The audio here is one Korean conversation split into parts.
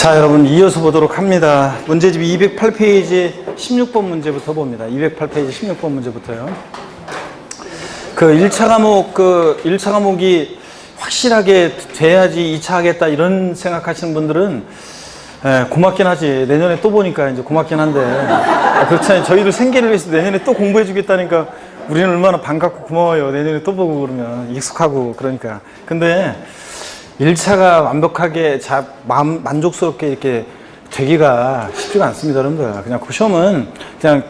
자, 여러분 이어서 보도록 합니다. 문제집 208페이지 16번 문제부터 봅니다. 208페이지 16번 문제부터요. 그 1차 과목이 확실하게 돼야지 2차 하겠다 이런 생각하시는 분들은 고맙긴 하지. 내년에 또 보니까 이제 고맙긴 한데 그렇잖아요. 저희들 생계를 위해서 내년에 또 공부해 주겠다니까 우리는 얼마나 반갑고 고마워요. 내년에 또 보고 그러면 익숙하고 그러니까. 근데 1차가 완벽하게 만족스럽게 이렇게 되기가 쉽지가 않습니다, 여러분들. 그냥 그 시험은 그냥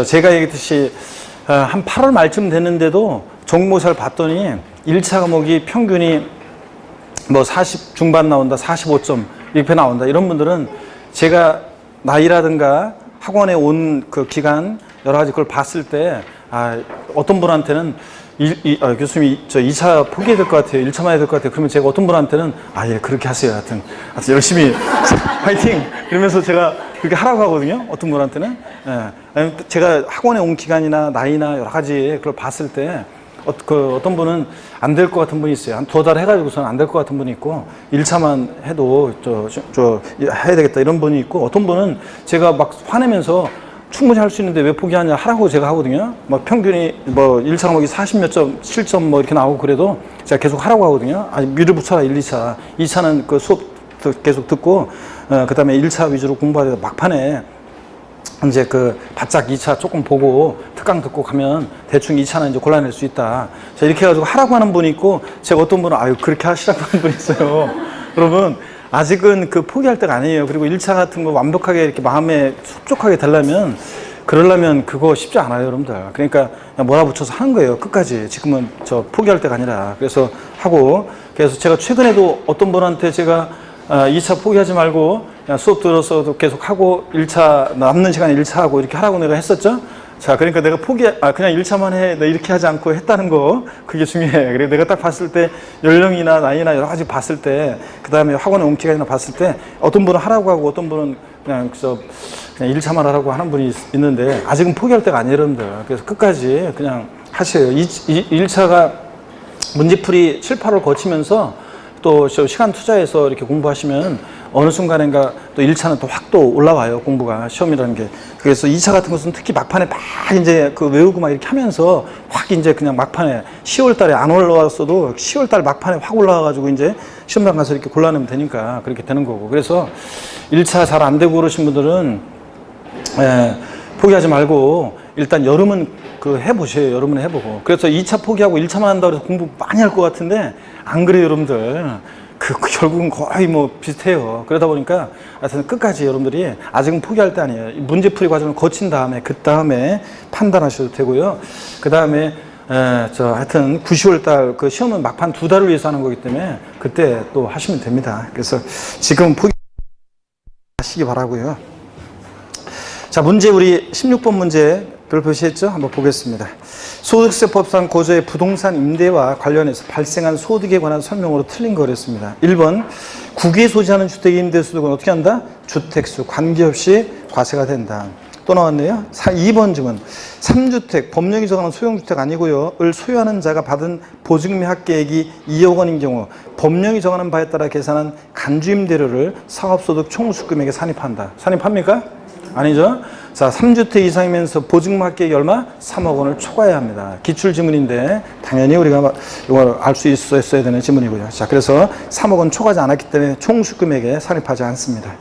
제가 얘기했듯이 한 8월 말쯤 됐는데도 정모사를 봤더니 1차 과목이 평균이 뭐 40 중반 나온다, 45점 이렇게 나온다. 이런 분들은 제가 나이라든가 학원에 온 그 기간 여러 가지 그걸 봤을 때 어떤 분한테는 교수님이 저 2차 포기해야 될 것 같아요. 1차만 해야 될 것 같아요. 그러면 제가 어떤 분한테는 예, 그렇게 하세요. 하여튼 열심히 화이팅! 이러면서 제가 그렇게 하라고 하거든요. 어떤 분한테는. 제가 학원에 온 기간이나 나이나 여러 가지 그걸 봤을 때 어떤 분은 안 될 것 같은 분이 있어요. 한 2달 해가지고서는 안 될 것 같은 분이 있고 1차만 해도 해야 되겠다 이런 분이 있고 어떤 분은 제가 막 화내면서 충분히 할 수 있는데 왜 포기하냐 하라고 제가 하거든요. 뭐 평균이 뭐 1차 과목이 40몇 점, 7점 뭐 이렇게 나오고 그래도 제가 계속 하라고 하거든요. 미리 붙여라 1, 2차. 2차는 그 수업 계속 듣고 그 다음에 1차 위주로 공부하다가 막판에 이제 바짝 2차 조금 보고 특강 듣고 가면 대충 2차는 이제 골라낼 수 있다. 자, 이렇게 해가지고 하라고 하는 분이 있고 제가 어떤 분은 그렇게 하시라고 하는 분이 있어요. 여러분 아직은 포기할 때가 아니에요. 그리고 1차 같은 거 완벽하게 이렇게 마음에 흡족하게 되려면 그러려면 그거 쉽지 않아요, 여러분들. 그러니까 그냥 몰아붙여서 하는 거예요, 끝까지. 지금은 포기할 때가 아니라. 그래서 하고, 그래서 제가 최근에도 어떤 분한테 제가 2차 포기하지 말고 그냥 수업 들어서도 계속 하고 1차 남는 시간에 1차 하고 이렇게 하라고 내가 했었죠. 자, 그러니까 내가 그냥 1차만 해. 나 이렇게 하지 않고 했다는 거, 그게 중요해. 그리고 내가 딱 봤을 때, 연령이나 나이나 여러 가지 봤을 때, 그 다음에 학원에 온 기간이나 봤을 때, 어떤 분은 하라고 하고, 어떤 분은 그냥 1차만 하라고 하는 분이 있는데, 아직은 포기할 때가 아니에요, 여러분들. 그래서 끝까지 그냥 하세요. 1차가 문제풀이 7, 8월 거치면서 또 시간 투자해서 이렇게 공부하시면 어느 순간인가 또 1차는 또 확 또 올라와요, 공부가, 시험이라는 게. 그래서 2차 같은 것은 특히 막판에 막 이제 외우고 막 이렇게 하면서 확 이제 그냥 막판에 10월 달에 안 올라왔어도 10월 달 막판에 확 올라와가지고 이제 시험장 가서 이렇게 골라내면 되니까 그렇게 되는 거고. 그래서 1차 잘 안 되고 그러신 분들은 포기하지 말고 일단 여름은 해보세요. 여름은 해보고. 그래서 2차 포기하고 1차만 한다고 해서 공부 많이 할 것 같은데 안 그래요, 여러분들. 결국은 거의 비슷해요. 그러다 보니까 하여튼 끝까지 여러분들이 아직은 포기할 때 아니에요. 문제풀이 과정을 거친 다음에 그 다음에 판단하셔도 되고요. 그 다음에 하여튼 9, 10월 달 시험은 막판 2달을 위해서 하는 거기 때문에 그때 또 하시면 됩니다. 그래서 지금 포기하시기 바라고요. 자, 문제 우리 16번 문제 별 표시했죠? 한번 보겠습니다. 소득세법상 고조의 부동산 임대와 관련해서 발생한 소득에 관한 설명으로 틀린 거랬습니다. 1번, 국유에 소지하는 주택의 임대소득은 어떻게 한다? 주택수 관계없이 과세가 된다. 또 나왔네요. 2번 질문. 3주택, 법령이 정하는 소형주택 아니고요. 을 소유하는 자가 받은 보증금의 합계액이 2억 원인 경우 법령이 정하는 바에 따라 계산한 간주임대료를 사업소득 총수금액에 산입한다. 산입합니까? 아니죠. 자, 3주택 이상이면서 보증금 합계액이 얼마? 3억 원을 초과해야 합니다. 기출 지문인데 당연히 우리가 이걸 알 수 있어야 되는 지문이고요. 자, 그래서 3억 원 초과하지 않았기 때문에 총수금액에 산입하지 않습니다.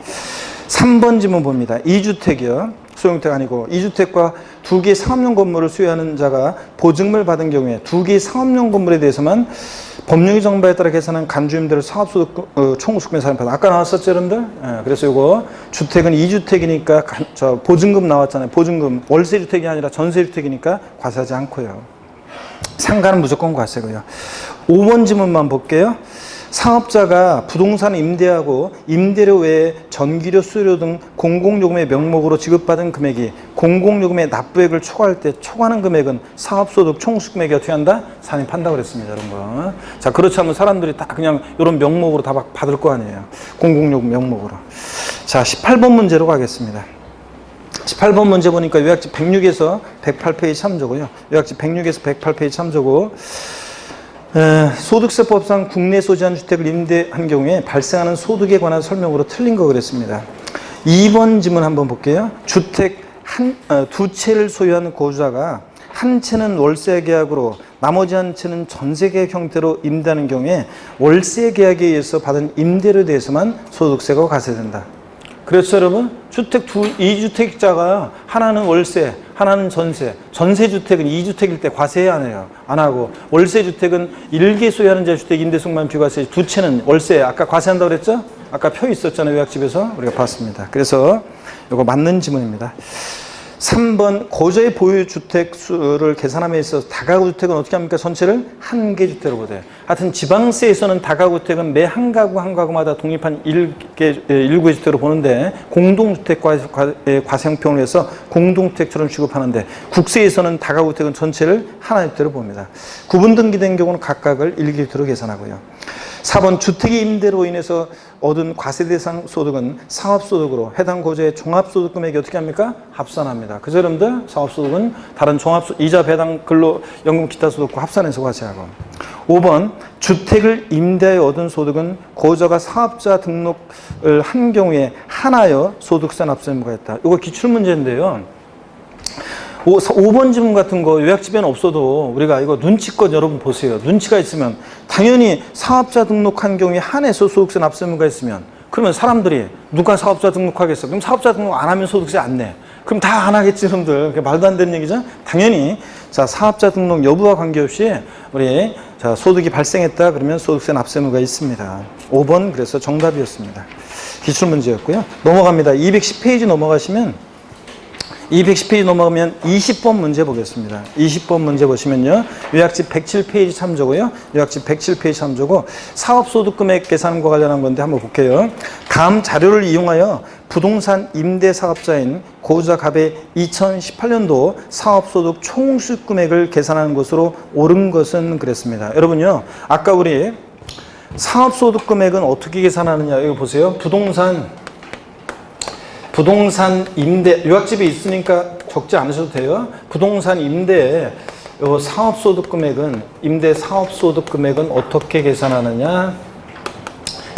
3번 지문 봅니다. 2주택이요. 소형주택 아니고 2주택과 2개의 상업용 건물을 소유하는 자가 보증금을 받은 경우에 2개의 상업용 건물에 대해서만 법령이 정한 바에 따라 계산한 간주임대를 사업소득 총수금에 산입한다. 아까 나왔었죠, 여러분들? 그래서 이거 주택은 2주택이니까 보증금 나왔잖아요. 보증금 월세주택이 아니라 전세주택이니까 과세하지 않고요. 상가는 무조건 과세고요. 5번 지문만 볼게요. 사업자가 부동산을 임대하고 임대료 외에 전기료, 수료 등 공공요금의 명목으로 지급받은 금액이 공공요금의 납부액을 초과할 때 초과하는 금액은 사업소득 총수금액이 어떻게 한다? 산입한다고 그랬습니다, 여러분. 자, 그렇지 않으면 사람들이 다 그냥 이런 명목으로 다 받을 거 아니에요. 공공요금 명목으로. 자, 18번 문제로 가겠습니다. 18번 문제 보니까 요약집 106에서 108페이지 참조고요. 요약집 106에서 108페이지 참조고 소득세법상 국내 소지한 주택을 임대한 경우에 발생하는 소득에 관한 설명으로 틀린 거 그랬습니다. 2번 지문 한번 볼게요. 주택 두 채를 소유한 거주자가 한 채는 월세 계약으로 나머지 한 채는 전세 계약 형태로 임대하는 경우에 월세 계약에 의해서 받은 임대료에 대해서만 소득세가 과세된다. 그렇죠, 여러분? 주택 2주택자가 하나는 월세, 하나는 전세. 전세주택은 2주택일 때 과세 안 해요. 안 하고. 월세주택은 1개 소유하는 자주택 임대속만 비과세. 두 채는 월세. 아까 과세한다고 그랬죠? 아까 표 있었잖아요. 요약집에서. 우리가 봤습니다. 그래서 이거 맞는 지문입니다. 3번 거주의 보유주택 수를 계산함에 있어서 다가구주택은 어떻게 합니까? 전체를 한 개 주택으로 보되. 하여튼 지방세에서는 다가구주택은 매 한 가구 한 가구마다 독립한 1구의 주택으로 보는데 공동주택 과세형평을 해서 공동주택처럼 취급하는데 국세에서는 다가구주택은 전체를 하나의 주택으로 봅니다. 구분 등기된 경우는 각각을 1개 주택으로 계산하고요. 4번 주택의 임대로 인해서 얻은 과세 대상 소득은 상업소득으로 해당 거주의 종합소득 금액이 어떻게 합니까? 합산합니다. 그죠, 여러분들? 상업소득은 다른 이자 배당 근로 연금 기타 소득과 합산해서 과세하고. 5번 주택을 임대하여 얻은 소득은 거주자가 사업자 등록을 한 경우에 하나여 소득세 납세 의무가 있다. 이거 기출문제인데요. 5번 지문 같은 거 요약집에는 없어도 우리가 이거 눈치껏 여러분 보세요. 눈치가 있으면 당연히 사업자 등록한 경우에 한해서 소득세 납세 의무가 있으면 그러면 사람들이 누가 사업자 등록하겠어? 그럼 사업자 등록 안 하면 소득세 안 내. 그럼 다 안 하겠지, 여러분들. 말도 안 되는 얘기죠? 당연히 자 사업자 등록 여부와 관계없이 우리 자 소득이 발생했다 그러면 소득세 납세 의무가 있습니다. 5번 그래서 정답이었습니다. 기출문제였고요. 넘어갑니다. 210페이지 넘어가시면 210페이지 넘어가면 20번 문제 보겠습니다. 20번 문제 보시면요. 요약집 107페이지 참조고요. 요약집 107페이지 참조고 사업소득금액 계산과 관련한 건데 한번 볼게요. 다음 자료를 이용하여 부동산 임대사업자인 거주자 갑의 2018년도 사업소득 총수익금액을 계산하는 것으로 옳은 것은 그랬습니다. 여러분요. 아까 우리 사업소득금액은 어떻게 계산하느냐 이거 보세요. 부동산 임대, 요약집에 있으니까 적지 않으셔도 돼요. 부동산 임대, 요 사업소득금액은, 임대 사업소득금액은 어떻게 계산하느냐?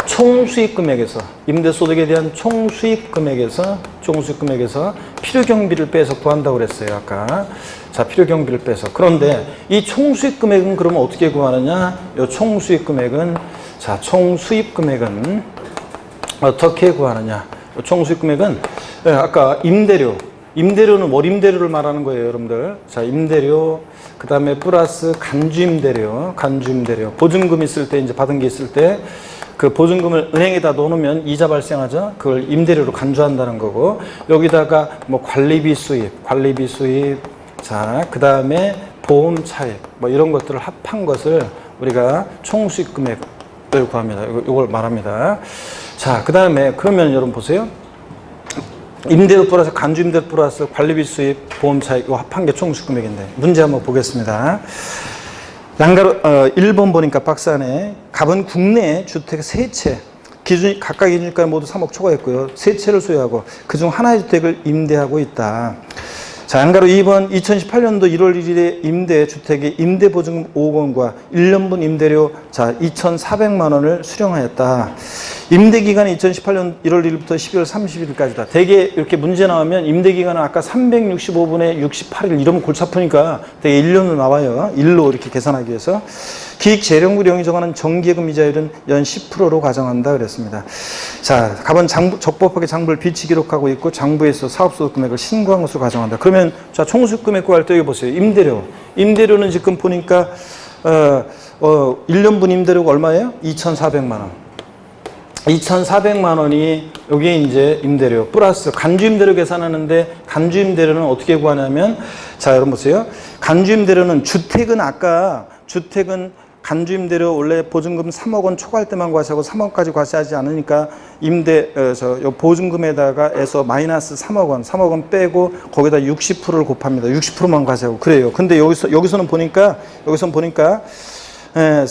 총수익금액에서, 임대소득에 대한 총수익금액에서 필요경비를 빼서 구한다고 그랬어요, 아까. 자, 필요경비를 빼서. 그런데 이 총수익금액은 그러면 어떻게 구하느냐? 요 총수익금액은 어떻게 구하느냐? 총수익금액은 아까 임대료는 월임대료를 말하는 거예요, 여러분들. 자, 임대료, 그 다음에 플러스 간주임대료, 보증금 있을 때 이제 받은 게 있을 때 그 보증금을 은행에다 넣어놓으면 이자 발생하죠. 그걸 임대료로 간주한다는 거고 여기다가 뭐 관리비 수입, 자, 그 다음에 보험 차익, 뭐 이런 것들을 합한 것을 우리가 총수익금액을 구합니다. 이걸 말합니다. 자, 그 다음에 그러면 여러분 보세요. 임대료 플러스 간주임대료 플러스 관리비 수입, 보험 차익 이거 합한 게 총수익금액인데 문제 한번 보겠습니다. 양가로 1번 보니까 박스 안에 갑은 국내 주택 3채 각각 기준가가 모두 3억 초과했고요. 3채를 소유하고 그중 하나의 주택을 임대하고 있다. 자, 양가로 2번 2018년도 1월 1일에 임대주택의 임대보증금 5억 원과 1년분 임대료 2,400만 원을 수령하였다. 임대기간은 2018년 1월 1일부터 12월 30일까지다. 대개 이렇게 문제 나오면 임대기간은 아까 365분의 68일 이러면 골치 아프니까 대개 1년으로 나와요. 1로 이렇게 계산하기 위해서. 기획재정부령이 정하는 정기예금 이자율은 연 10%로 가정한다 그랬습니다. 자, 갑은 적법하게 장부를 비치 기록하고 있고 장부에서 사업소득 금액을 신고한 것으로 가정한다. 그러면 자, 총수익 금액 구할 때 여기 보세요. 임대료는 지금 보니까 1년분 임대료가 얼마예요? 2,400만 원. 2,400만 원이 여기에 이제 임대료 플러스 간주임대료 계산하는데 간주임대료는 어떻게 구하냐면 자, 여러분 보세요. 간주임대료는 주택은 간주임대료 원래 보증금 3억 원 초과할 때만 과세하고 3억까지 과세하지 않으니까 보증금에다가 해서 마이너스 3억 원 빼고 거기다 60%를 곱합니다. 60%만 과세하고 그래요. 근데 여기서는 보니까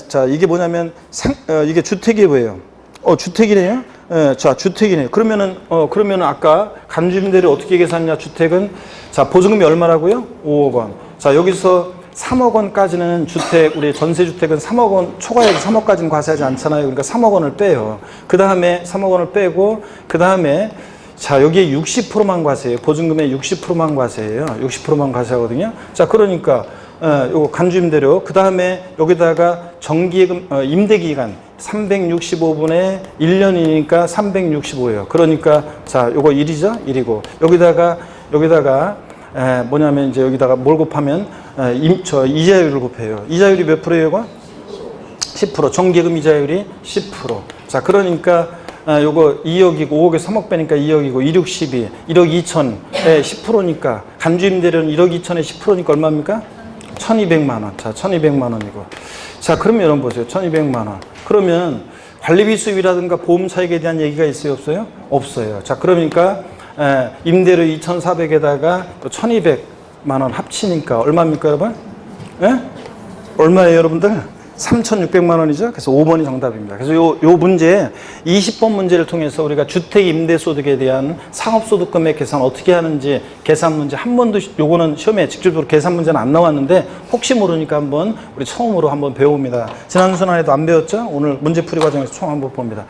자, 이게 뭐냐면 이게 주택이 뭐예요? 주택이네요. 자, 주택이네요. 그러면은 아까 간주임대료 어떻게 계산하냐? 주택은 자, 보증금이 얼마라고요? 5억 원. 자, 여기서 3억 원까지는 주택, 우리 전세주택은 3억 원 초과해서 3억까지는 과세하지 않잖아요. 그러니까 3억 원을 빼요. 그 다음에 3억 원을 빼고, 그 다음에 자, 여기에 60%만 과세예요. 보증금의 60%만 과세예요. 60%만 과세하거든요. 자, 그러니까 요거 간주임대료, 그 다음에 여기다가 정기예금, 임대기간 365분의 1년이니까 365예요. 그러니까 자, 요거 1이죠? 1이고 여기다가 뭐냐면 이제 여기다가 뭘 곱하면 이자율을 곱해요. 이자율이 몇 프로예요, 이거? 10%. 정기예금 이자율이 10%. 자, 그러니까 요거 2억이고 5억에 3억 빼니까 2억이고 2, 6, 12, 1억 2천에 10%니까 간주임대료는 1억 2천에 10%니까 얼마입니까? 1200만 원. 자, 1200만 원이고. 자, 그러면 여러분 보세요. 1200만 원. 그러면 관리비 수입이라든가 보험 차익에 대한 얘기가 있어요, 없어요? 없어요. 자, 그러니까 임대료 2,400에다가 또 1200만 원 합치니까 얼마입니까, 여러분? 예? 얼마예요, 여러분들? 3,600만 원이죠. 그래서 5번이 정답입니다. 그래서 요 문제 20번 문제를 통해서 우리가 주택 임대소득에 대한 상업소득 금액 계산 어떻게 하는지 계산 문제 한 번도, 요거는 시험에 직접적으로 계산 문제는 안 나왔는데 혹시 모르니까 한번 우리 처음으로 한번 배웁니다. 지난 순환에도 안 배웠죠? 오늘 문제풀이 과정에서 총 한번 봅니다.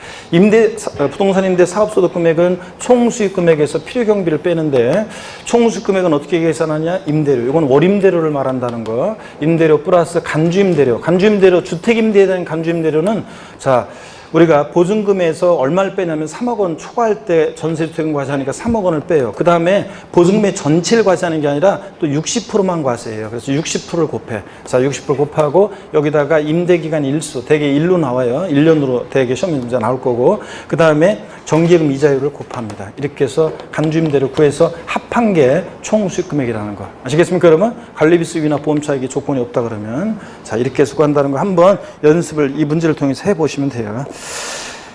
부동산 임대 사업소득 금액은 총 수익 금액에서 필요 경비를 빼는데 총 수익 금액은 어떻게 계산하냐? 임대료. 이건 월임대료를 말한다는 거. 임대료 플러스 간주임대료. 간주임대료 주택임대에 대한 간주임대료는 자, 우리가 보증금에서 얼마를 빼냐면 3억 원 초과할 때 전세주택은 과세하니까 3억 원을 빼요. 그 다음에 보증금의 전체를 과세하는 게 아니라 또 60%만 과세해요. 그래서 60%를 곱해. 자, 60% 곱하고 여기다가 임대기간 일수, 대개 1로 나와요. 1년으로 대개 시험 문제 나올 거고, 그 다음에 정기예금 이자율을 곱합니다. 이렇게 해서 간주임대료 구해서 합한 게 총 수익금액이라는 거. 아시겠습니까, 여러분? 관리비 수입이나 보험 차익이 조건이 없다 그러면 자, 이렇게 해서 구한다는 거 한번 연습을 이 문제를 통해서 해보시면 돼요.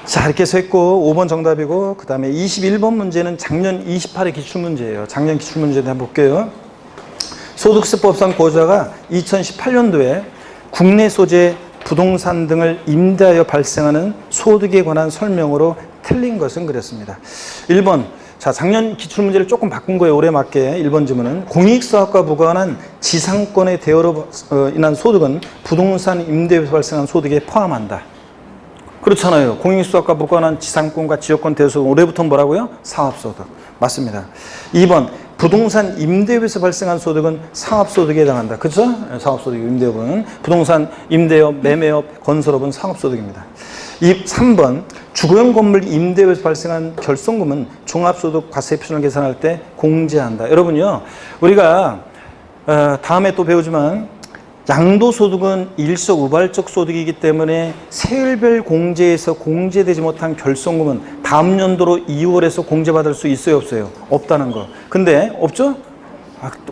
자, 이렇게 해서 했고 5번 정답이고, 그 다음에 21번 문제는 작년 28회 기출문제예요. 작년 기출문제도 한번 볼게요. 소득세법상 고지자가 2018년도에 국내 소재 부동산 등을 임대하여 발생하는 소득에 관한 설명으로 틀린 것은 그랬습니다. 1번, 자, 작년 기출문제를 조금 바꾼 거예요. 올해 맞게. 1번 질문은 공익사업과 무관한 지상권의 대여로 인한 소득은 부동산 임대에서 발생한 소득에 포함한다. 그렇잖아요. 공익사업과 무관한 지상권과 지역권 대여소득, 올해부터 뭐라고요? 사업소득. 맞습니다. 2번, 부동산 임대업에서 발생한 소득은 상업소득에 해당한다. 그렇죠? 사업소득, 임대업은. 부동산 임대업, 매매업, 건설업은 상업소득입니다. 3번, 주거용 건물 임대업에서 발생한 결손금은 종합소득 과세 표준을 계산할 때 공제한다. 여러분요, 우리가 다음에 또 배우지만 양도소득은 일시우발적 소득이기 때문에 세율별 공제에서 공제되지 못한 결손금은 다음 연도로 2월에서 공제받을 수 있어요, 없어요? 없다는 거. 근데 없죠?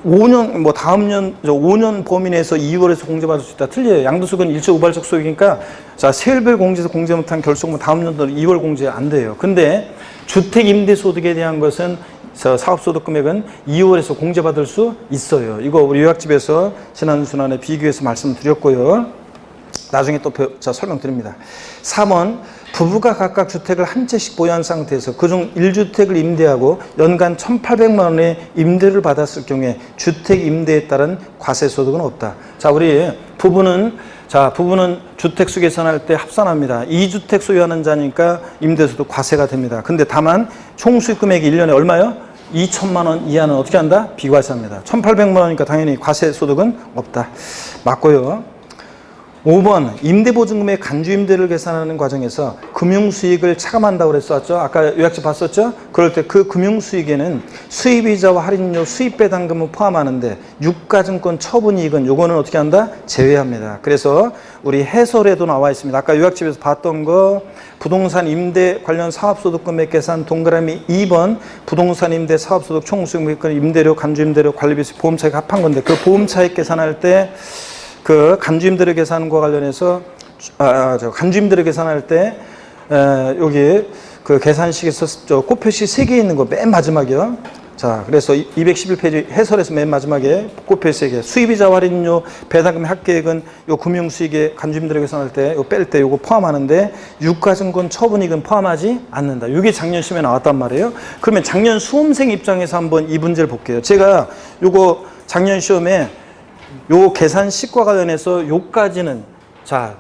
5년, 뭐 다음 년, 5년 범위 내에서 2월에서 공제받을 수 있다. 틀려요. 양도소득은 일시우발적 소득이니까 자, 세율별 공제에서 공제 못한 결손금은 다음 연도 2월 공제 안 돼요. 근데 주택 임대소득에 대한 것은 사업소득 금액은 2월에서 공제받을 수 있어요. 이거 우리 요약집에서 지난 순환에 비교해서 말씀드렸고요. 나중에 또 설명드립니다. 3번, 부부가 각각 주택을 한 채씩 보유한 상태에서 그중 1주택을 임대하고 연간 1,800만 원의 임대를 받았을 경우에 주택 임대에 따른 과세소득은 없다. 자, 우리 부부는 주택수 계산할 때 합산합니다. 2주택 소유하는 자니까 임대소득 과세가 됩니다. 근데 다만 총수익 금액이 1년에 얼마요? 2천만 원 이하는 어떻게 한다? 비과세합니다. 1,800만 원이니까 당연히 과세소득은 없다. 맞고요. 5번, 임대보증금의 간주임대를 계산하는 과정에서 금융수익을 차감한다고 그랬었죠. 아까 요약집 봤었죠. 그럴 때 그 금융수익에는 수입이자와 할인료, 수입배당금을 포함하는데 유가증권 처분이익은 요거는 어떻게 한다? 제외합니다. 그래서 우리 해설에도 나와 있습니다. 아까 요약집에서 봤던 거 부동산 임대 관련 사업소득 금액 계산 동그라미 2번 부동산 임대 사업소득 총수익 임대료, 간주임대료, 관리비, 보험차익 합한 건데 그 보험차익 계산할 때 그 간주임대료 계산과 관련해서 간주임대료 계산할 때 여기 그 계산식에서 꽃표시 3개 있는 거 맨 마지막이요. 자, 그래서 211페이지 해설에서 맨 마지막에 꽃표시 3개. 수입이자 할인료, 배당금 합계액은 요 금융수익에 간주임대료 계산할 때 요 뺄 때 요거 포함하는데 유가증권 처분이익은 포함하지 않는다. 이게 작년 시험에 나왔단 말이에요. 그러면 작년 수험생 입장에서 한번 이 문제를 볼게요. 제가 요거 작년 시험에 요 계산식과 관련해서 요까지는 자,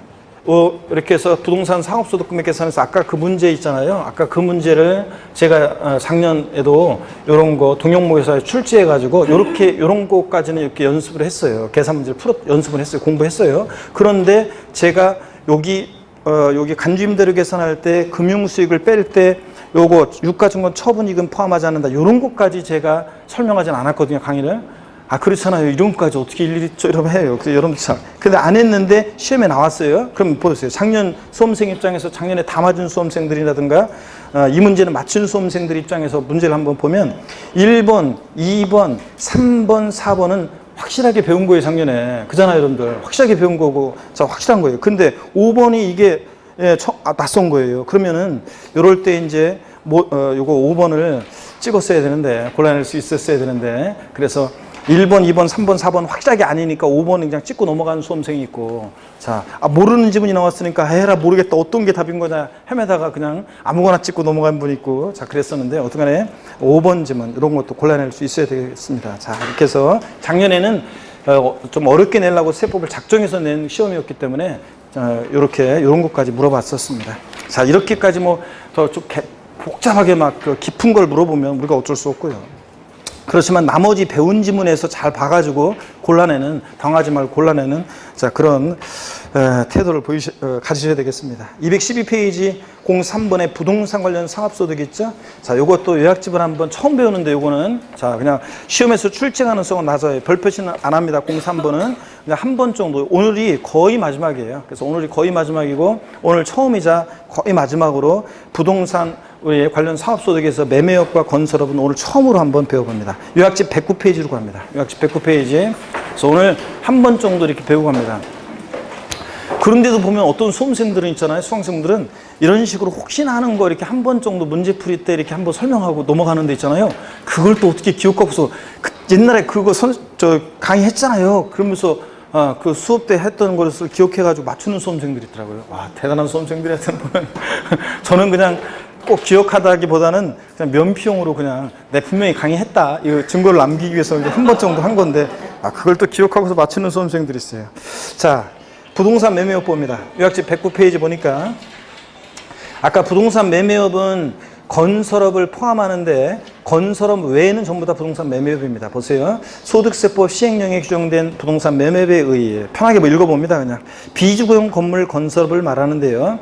이렇게 해서 부동산 상업소득 금액 계산에서 아까 그 문제 있잖아요. 아까 그 문제를 제가 작년에도 요런 거 동영모의사에 출제해가지고 요런 거까지는 이렇게 연습을 했어요. 계산 문제를 연습을 했어요. 공부했어요. 그런데 제가 여기 간주임대료 계산할 때 금융수익을 뺄 때 요거 유가증권 처분이익은 포함하지 않는다. 요런 것까지 제가 설명하진 않았거든요. 강의를. 그렇잖아요. 이런 것까지 어떻게 일일이 이러면 해요. 그래서 여러분 참. 근데 안 했는데 시험에 나왔어요. 그럼 보세요. 작년 수험생 입장에서 작년에 다 맞은 수험생들이라든가 이 문제는 맞춘 수험생들 입장에서 문제를 한번 보면 1번, 2번, 3번, 4번은 확실하게 배운 거예요. 작년에. 그잖아요, 여러분들. 확실하게 배운 거고, 자, 확실한 거예요. 근데 5번이 이게 낯선 거예요. 그러면은 요럴 때 이제 요거 5번을 찍었어야 되는데 골라낼 수 있었어야 되는데 그래서 1번, 2번, 3번, 4번 확실하게 아니니까 5번은 그냥 찍고 넘어가는 수험생이 있고 자, 모르는 지문이 나왔으니까 해라 모르겠다 어떤 게 답인 거냐 헤매다가 그냥 아무거나 찍고 넘어간 분이 있고 자 그랬었는데 어떡하네 5번 지문 이런 것도 골라낼 수 있어야 되겠습니다. 자 이렇게 해서 작년에는 좀 어렵게 내려고 세법을 작정해서 낸 시험이었기 때문에 이런 것까지 물어봤었습니다. 자 이렇게까지 뭐 더 좀 복잡하게 막 깊은 걸 물어보면 우리가 어쩔 수 없고요. 그렇지만 나머지 배운 지문에서 잘 봐가지고 골라내는 당하지 말고 골라내는 자 그런 태도를 가지셔야 되겠습니다. 212페이지 03번에 부동산 관련 상업소득 있죠? 자 요것도 요약집을 한번 처음 배우는데 요거는 자 그냥 시험에서 출제 가능성은 낮아요. 별 표시는 안 합니다. 03번은 그냥 한 번 정도 오늘이 거의 마지막이에요. 그래서 오늘이 거의 마지막이고 오늘 처음이자 거의 마지막으로 부동산 관련 사업소득에서 매매업과 건설업은 오늘 처음으로 한번 배워봅니다. 요약집 109페이지로 갑니다. 요약집 109페이지. 그래서 오늘 한 번 정도 이렇게 배우고 갑니다. 그런데도 보면 어떤 수험생들은 있잖아요. 수강생들은 이런 식으로 혹시나 하는 거 이렇게 한 번 정도 문제풀이 때 이렇게 한번 설명하고 넘어가는 데 있잖아요. 그걸 또 어떻게 기억하고서 옛날에 그거 강의했잖아요. 그러면서 그 수업 때 했던 것을 기억해가지고 맞추는 수험생들이 있더라고요. 와, 대단한 수험생들한테 보면 저는 그냥 꼭 기억하다기보다는 그냥 면피용으로 그냥 내 분명히 강의했다 이 증거를 남기기 위해서 한 번 정도 한 건데 그걸 또 기억하고서 맞추는 수험생들이 있어요. 자, 부동산 매매업보입니다. 요약집 109페이지 보니까 아까 부동산 매매업은 건설업을 포함하는데 건설업 외에는 전부 다 부동산 매매업입니다. 보세요. 소득세법 시행령에 규정된 부동산 매매업에 의해 편하게 읽어봅니다. 그냥 비주거용 건물 건설업을 말하는데요.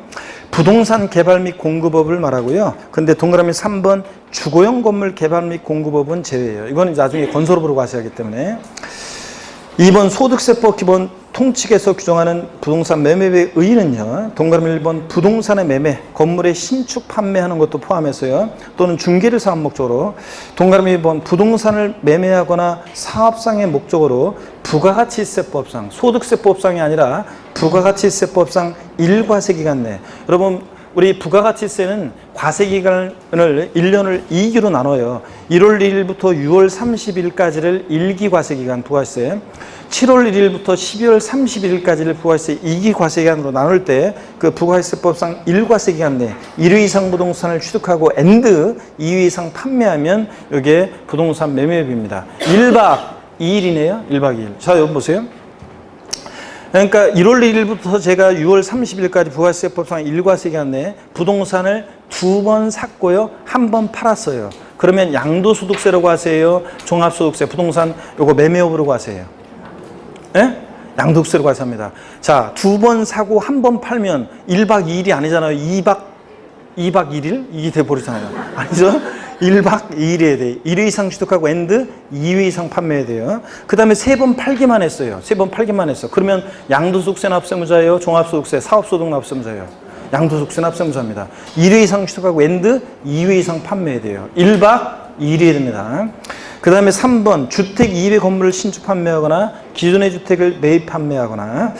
부동산 개발 및 공급업을 말하고요. 근데 동그라미 3번 주거용 건물 개발 및 공급업은 제외예요. 이거는 나중에 건설업으로 가셔야 하기 때문에 2번 소득세법 기본 통칙에서 규정하는 부동산 매매에 의는요. 동그라미 1번 부동산의 매매, 건물의 신축 판매하는 것도 포함해서요. 또는 중개를 사업 목적으로 동그라미 2번 부동산을 매매하거나 사업상의 목적으로 부가가치세법상, 소득세법상이 아니라 부가가치세법상 일과세기간 내 여러분 우리 부가가치세는 과세기간을 1년을 2기로 나눠요. 1월 1일부터 6월 30일까지를 1기 과세기간 부가세 7월 1일부터 12월 31일까지를 부가세 2기 과세기간으로 나눌 때 그 부가세법상 1과세기간 내 1회 이상 부동산을 취득하고 앤드 2회 이상 판매하면 이게 부동산 매매업입니다. 1박 2일이네요. 1박 2일. 자, 여러분 보세요. 그러니까 1월 1일부터 제가 6월 30일까지 부가세법상 1과세기간 내에 부동산을 2번 샀고요. 1번 팔았어요. 그러면 양도소득세라고 하세요. 종합소득세, 부동산 요거 매매업으로 하세요. 예? 양도소득세로 과세합니다. 자, 2번 사고 1번 팔면 1박 2일이 아니잖아요. 2박 1일? 이게 돼버리잖아요. 아니죠? 1박 2일에 대해 1회 이상 취득하고 앤드 2회 이상 판매해야 돼요. 그 다음에 3번 팔기만 했어요. 3번 팔기만 했어. 그러면 양도소득세 납세무자예요? 종합소득세, 사업소득 납세무자예요? 양도소득세 납세무자입니다. 1회 이상 취득하고 앤드 2회 이상 판매해야 돼요. 1박 2일이 됩니다. 그 다음에 3번 주택 2회 건물을 신축 판매하거나 기존의 주택을 매입 판매하거나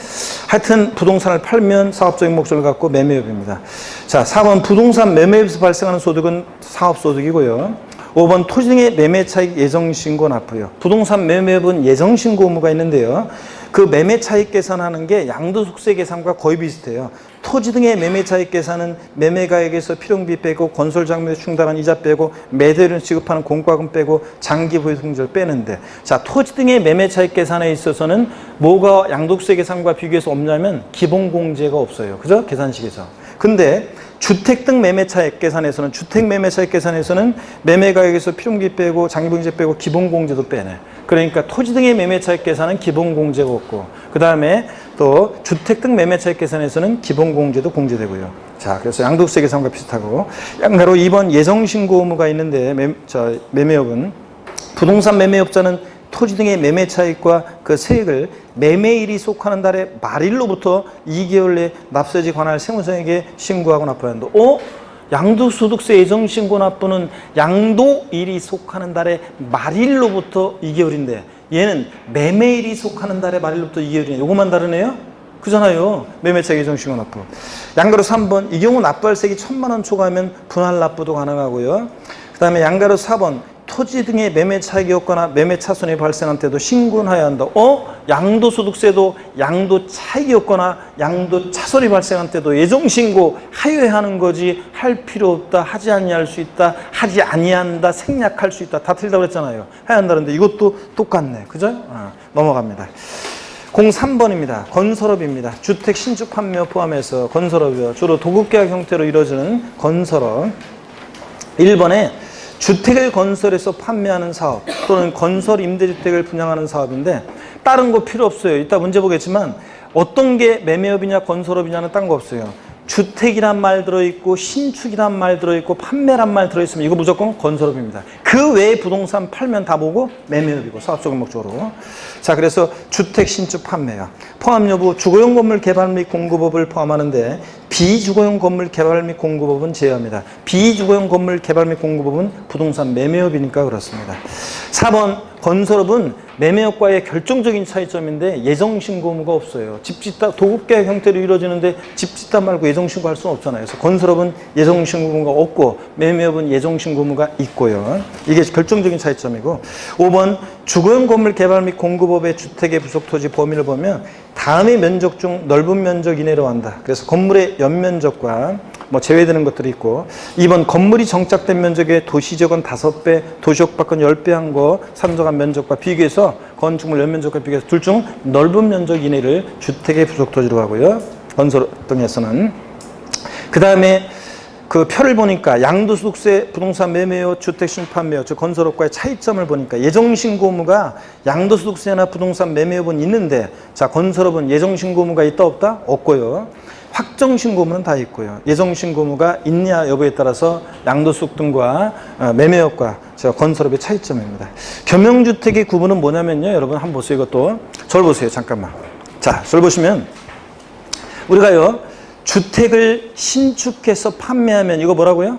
하여튼 부동산을 팔면 사업적인 목적을 갖고 매매업입니다. 자, 4번 부동산 매매업에서 발생하는 소득은 사업소득이고요. 5번 토지 등의 매매차익 예정신고 납부요. 부동산 매매업은 예정신고 의무가 있는데요. 그 매매차익 계산하는 게 양도소득세 계산과 거의 비슷해요. 토지 등의 매매 차익 계산은 매매가액에서 필요비 빼고 건설 장면에 충당한 이자 빼고 매도인을 지급하는 공과금 빼고 장기 보유 손절 빼는데, 자, 토지 등의 매매 차익 계산에 있어서는 뭐가 양도세 계산과 비교해서 없냐면 기본 공제가 없어요. 그죠? 계산식에서. 근데 주택 등 매매 차익 계산에서는, 주택 매매 차익 계산에서는 매매가액에서 필요비 빼고 장기보유세 빼고 기본 공제도 빼네. 그러니까 토지 등의 매매 차익 계산은 기본 공제가 없고, 그 다음에 또 주택 등 매매 차익 계산에서는 기본 공제도 공제되고요. 자, 그래서 양도세 계산과 비슷하고, 양가로 2번 예정신고 의무가 있는데, 매매업은 부동산 매매업자는 토지 등의 매매 차익과 그 세액을 매매일이 속하는 달의 말일로부터 2개월 내에 납세지 관할 세무서에게 신고하고 납부해야 한다. 양도소득세 예정신고 납부는 양도일이 속하는 달의 말일로부터 2개월인데 얘는 매매일이 속하는 달의 말일로부터 2개월이네. 요것만 다르네요. 그잖아요. 매매차익 예정신고 납부. 양가로 3번, 이 경우 납부할 세액이 1,000만 원 초과하면 분할 납부도 가능하고요. 그 다음에 양가로 4번, 토지 등의 매매 차익이 없거나 매매 차손이 발생한 때도 신고는 해야 한다. 양도소득세도 양도 차익이 없거나 양도 차손이 발생한 때도 예정신고 하여야 하는 거지, 할 필요 없다, 하지 아니할 수 있다, 하지 아니한다, 생략할 수 있다, 다 틀리다고 그랬잖아요. 해야 한다는데 이것도 똑같네. 그죠? 넘어갑니다. 03번입니다. 건설업입니다. 주택 신축 판매 포함해서 건설업이요. 주로 도급계약 형태로 이루어지는 건설업. 1번에 주택을 건설해서 판매하는 사업 또는 건설 임대주택을 분양하는 사업인데 다른 거 필요 없어요. 이따 문제 보겠지만 어떤 게 매매업이냐 건설업이냐는 딴 거 없어요. 주택이란 말 들어있고 신축이란 말 들어있고 판매란 말 들어있으면 이거 무조건 건설업입니다. 그 외에 부동산 팔면 다 뭐고 매매업이고 사업적 목적으로. 자, 그래서 주택 신축 판매요. 포함 여부 주거용 건물 개발 및 공급업을 포함하는데 비주거용 건물 개발 및 공급업은 제외합니다. 비주거용 건물 개발 및 공급업은 부동산 매매업이니까 그렇습니다. 4번 건설업은 매매업과의 결정적인 차이점인데 예정신고 의무가 없어요. 집 짓다 도급계약 형태로 이루어지는데 집 짓다 말고 예정신고 할 수는 없잖아요. 그래서 건설업은 예정신고 의무가 없고 매매업은 예정신고 의무가 있고요. 이게 결정적인 차이점이고, 5번 주거용 건물 개발 및 공급업의 주택의 부속 토지 범위를 보면 다음의 면적 중 넓은 면적 이내로 한다. 그래서 건물의 연면적과 뭐 제외되는 것들이 있고, 2번 건물이 정착된 면적의 도시적은 5배, 도시적 밖은 10배 한 거 산정한 면적과 비교해서 건축물 연면적과 비교해서 둘 중 넓은 면적 이내를 주택의 부속 토지로 하고요. 건설 등에서는. 그 다음에 그 표를 보니까 양도소득세, 부동산 매매업, 주택 신축 판매업, 즉 건설업과의 차이점을 보니까 예정신고 의무가 양도소득세나 부동산 매매업은 있는데, 자, 건설업은 예정신고 의무가 있다 없다? 없고요. 확정신고 의무는 다 있고요. 예정신고 의무가 있냐 여부에 따라서 양도소득 등과 매매업과 건설업의 차이점입니다. 겸용주택의 구분은 뭐냐면요. 여러분 한번 보세요. 이것도. 절 보세요. 잠깐만. 자, 절 보시면 우리가요. 주택을 신축해서 판매하면 이거 뭐라고요?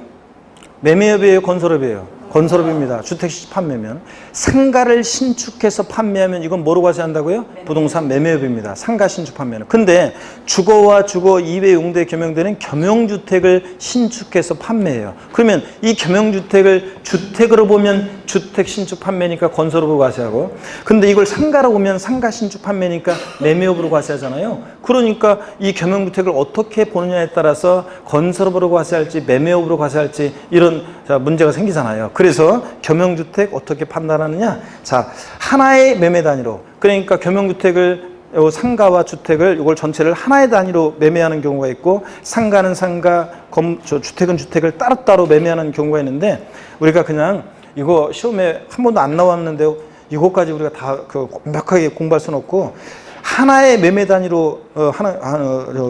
매매업이에요? 건설업이에요? 건설업입니다. 주택 신축 판매면. 상가를 신축해서 판매하면 이건 뭐로 과세한다고요? 부동산 매매업입니다. 상가 신축 판매는. 근데 주거와 주거 이외 용도에 겸용되는 겸용주택을 신축해서 판매해요. 그러면 이 겸용주택을 주택으로 보면 주택 신축 판매니까 건설업으로 과세하고, 근데 이걸 상가로 보면 상가 신축 판매니까 매매업으로 과세하잖아요. 그러니까 이 겸용주택을 어떻게 보느냐에 따라서 건설업으로 과세할지 매매업으로 과세할지 이런 문제가 생기잖아요. 그래서 겸용주택 어떻게 판단하느냐? 자, 하나의 매매 단위로, 그러니까 겸용주택을 상가와 주택을 이걸 전체를 하나의 단위로 매매하는 경우가 있고, 상가는 상가, 주택은 주택을 따로따로 매매하는 경우가 있는데, 우리가 그냥 이거 시험에 한 번도 안 나왔는데 이것까지 우리가 다 완벽하게 공부할 수는 없고, 하나의 매매 단위로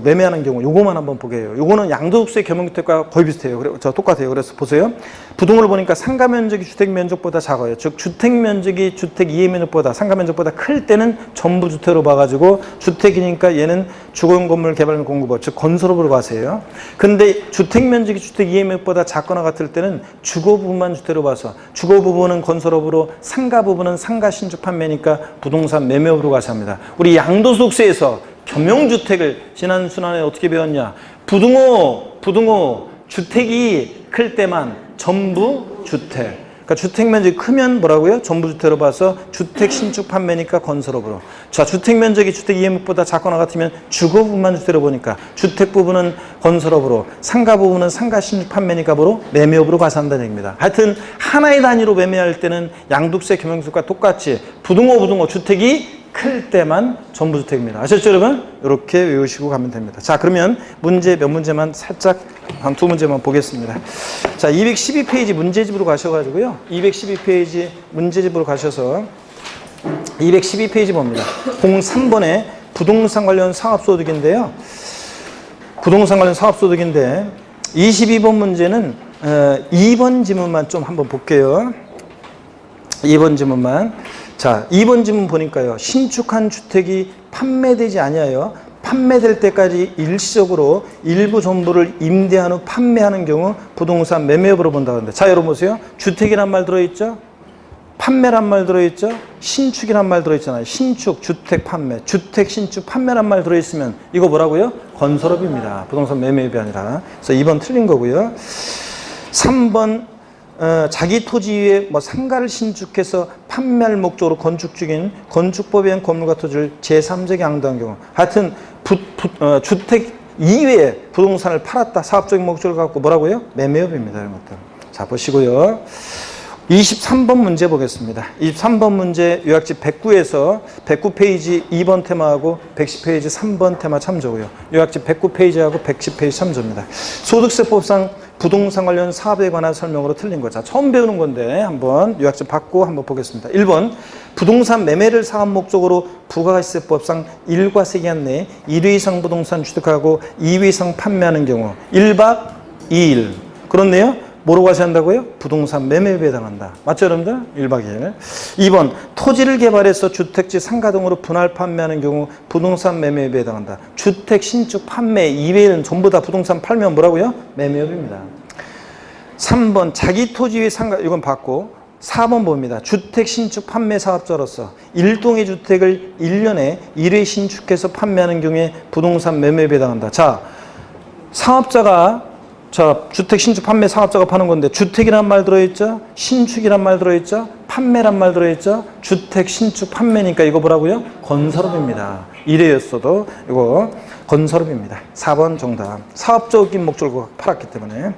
매매하는 경우 요거만 한번 보게 해요. 요거는 양도소득세 겸용주택과 거의 비슷해요. 그래, 똑같아요. 그래서 보세요. 부동을 보니까 상가 면적이 주택 면적보다 작아요. 즉 주택 면적이 주택 이해 면적보다 상가 면적보다 클 때는 전부 주택으로 봐가지고 주택이니까 얘는 주거용 건물 개발 및 공급업, 즉 건설업으로 과세해요. 근데 주택 면적이 주택 이해 면적보다 작거나 같을 때는 주거 부분만 주택으로 봐서 주거 부분은 건설업으로, 상가 부분은 상가 신축 판매니까 부동산 매매업으로 과세합니다. 우리 양도소득세에서 겸용주택을 지난 순환에 어떻게 배웠냐? 부등호 주택이 클 때만 전부 주택. 그러니까 주택 면적이 크면 뭐라고요? 전부 주택으로 봐서 주택 신축 판매니까 건설업으로. 자, 주택 면적이 주택 이해목보다 작거나 같으면 주거 부분만 주택으로 보니까 주택 부분은 건설업으로, 상가 부분은 상가 신축 판매니까 뭐로? 매매업으로 봐서 한다는 얘기입니다. 하여튼 하나의 단위로 매매할 때는 양도세 겸용주택과 똑같이 부등호 주택이 클 때만 전부주택입니다. 아셨죠, 여러분? 이렇게 외우시고 가면 됩니다. 자, 그러면 문제 몇 문제만 살짝 한 두 문제만 보겠습니다. 자, 212페이지 문제집으로 가셔가지고요. 212페이지 문제집으로 가셔서 212페이지 봅니다. 03번에 부동산 관련 사업소득인데요. 부동산 관련 사업소득인데 22번 문제는 2번 지문만 좀 한번 볼게요. 2번 지문만. 자, 2번 지문 보니까요. 신축한 주택이 판매되지 아니하여 판매될 때까지 일시적으로 일부 전부를 임대한 후 판매하는 경우 부동산 매매업으로 본다고 하는데, 자, 여러분 보세요. 주택이란 말 들어있죠? 판매란 말 들어있죠? 신축이란 말 들어있잖아요. 신축, 주택, 판매. 주택, 신축, 판매란 말 들어있으면 이거 뭐라고요? 건설업입니다. 부동산 매매업이 아니라. 그래서 2번 틀린 거고요. 3번 자기 토지 위에 뭐 상가를 신축해서 판매할 목적으로 건축 중인 건축법에 의한 건물과 토지를 제3자에게 양도한 경우, 하여튼 주택 이외에 부동산을 팔았다, 사업적인 목적을 갖고 뭐라고요? 매매업입니다. 이런 것들. 자, 보시고요. 23번 문제 보겠습니다. 23번 문제 요약집 109에서 109페이지 2번 테마하고 110페이지 3번 테마 참조고요. 요약집 109페이지하고 110페이지 참조입니다. 소득세법상 부동산 관련 사업에 관한 설명으로 틀린 거. 자, 처음 배우는 건데 한번 요약집 받고 한번 보겠습니다. 1번 부동산 매매를 사업 목적으로 부가가치세법상 1과세 기간 내에 1회 이상 부동산 취득하고 2회 이상 판매하는 경우 1박 2일. 그렇네요. 뭐로 과세한다고요? 부동산 매매에 해당한다. 맞죠, 여러분들? 1박 2일. 2번 토지를 개발해서 주택지 상가 등으로 분할 판매하는 경우 부동산 매매에 해당한다. 주택 신축 판매 이외에는 전부 다 부동산 팔면 뭐라고요? 매매업입니다. 3번 자기 토지 위 상가, 이건 받고 4번 봅니다. 주택 신축 판매 사업자로서 일동의 주택을 1년에 1회 신축해서 판매하는 경우에 부동산 매매에 해당한다. 자, 사업자가 주택 신축 판매 사업자가 파는 건데 주택이란 말 들어있죠? 신축이란 말 들어있죠? 판매란 말 들어있죠? 주택 신축 판매니까 이거 뭐라고요? 건설업입니다. 이래였어도 이거 건설업입니다. 4번 정답. 사업적인 목적으로 팔았기 때문에.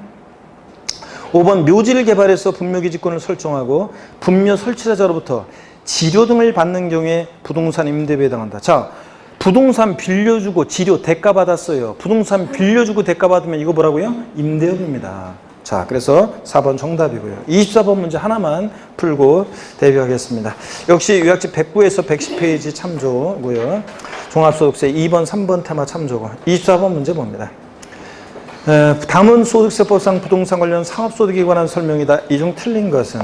5번 묘지를 개발해서 분묘기지권을 설정하고 분묘 설치자로부터 지료 등을 받는 경우에 부동산 임대비에 해당한다. 자, 부동산 빌려주고 지료 대가 받았어요. 부동산 빌려주고 대가 받으면 이거 뭐라고요? 임대업입니다. 자, 그래서 4번 정답이고요. 24번 문제 하나만 풀고 대비하겠습니다. 역시 요약집 109에서 110페이지 참조고요. 종합소득세 2번, 3번 테마 참조고 24번 문제 봅니다. 다음은 소득세법상 부동산 관련 사업소득에 관한 설명이다. 이 중 틀린 것은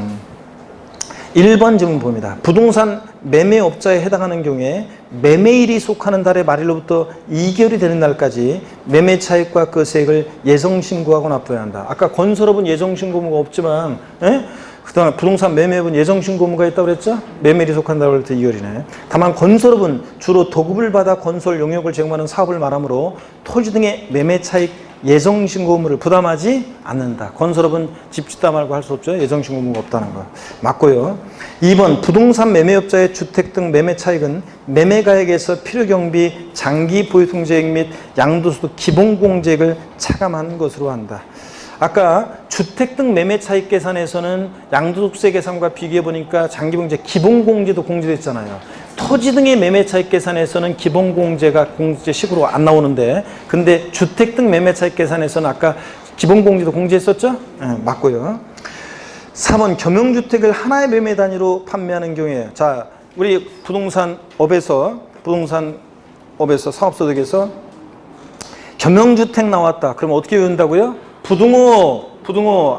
1번 지문 봅니다. 부동산 매매업자에 해당하는 경우에 매매일이 속하는 달의 말일로부터 2개월이 되는 날까지 매매 차익과 그 세액을 예정신고하고 납부해야 한다. 아까 건설업은 예정신고무가 없지만 그다음에 부동산 매매업은 예정신고무가 있다고 그랬죠? 매매일이 속한 달부터 2개월이네. 다만 건설업은 주로 도급을 받아 건설 용역을 제공하는 사업을 말하므로 토지 등의 매매 차익 예정신고무를 부담하지 않는다. 건설업은 집짓다 말고 할 수 없죠. 예정신고무가 없다는 거. 맞고요. 2번 부동산 매매업자의 주택 등 매매 차익은 매매가액에서 필요경비, 장기 보유통제액 및 양도소득 기본공제액을 차감한 것으로 한다. 아까 주택 등 매매 차익 계산에서는 양도소득세 계산과 비교해 보니까 장기공제 기본공제도 공제됐잖아요. 토지 등의 매매 차익 계산에서는 기본공제가 공제식으로 안 나오는데, 근데 주택 등 매매 차익 계산에서는 아까 기본공제도 공제했었죠? 네, 맞고요. 3번 겸용주택을 하나의 매매 단위로 판매하는 경우에, 자, 우리 부동산업에서 사업소득에서 겸용주택 나왔다. 그럼 어떻게 외운다고요? 부등호.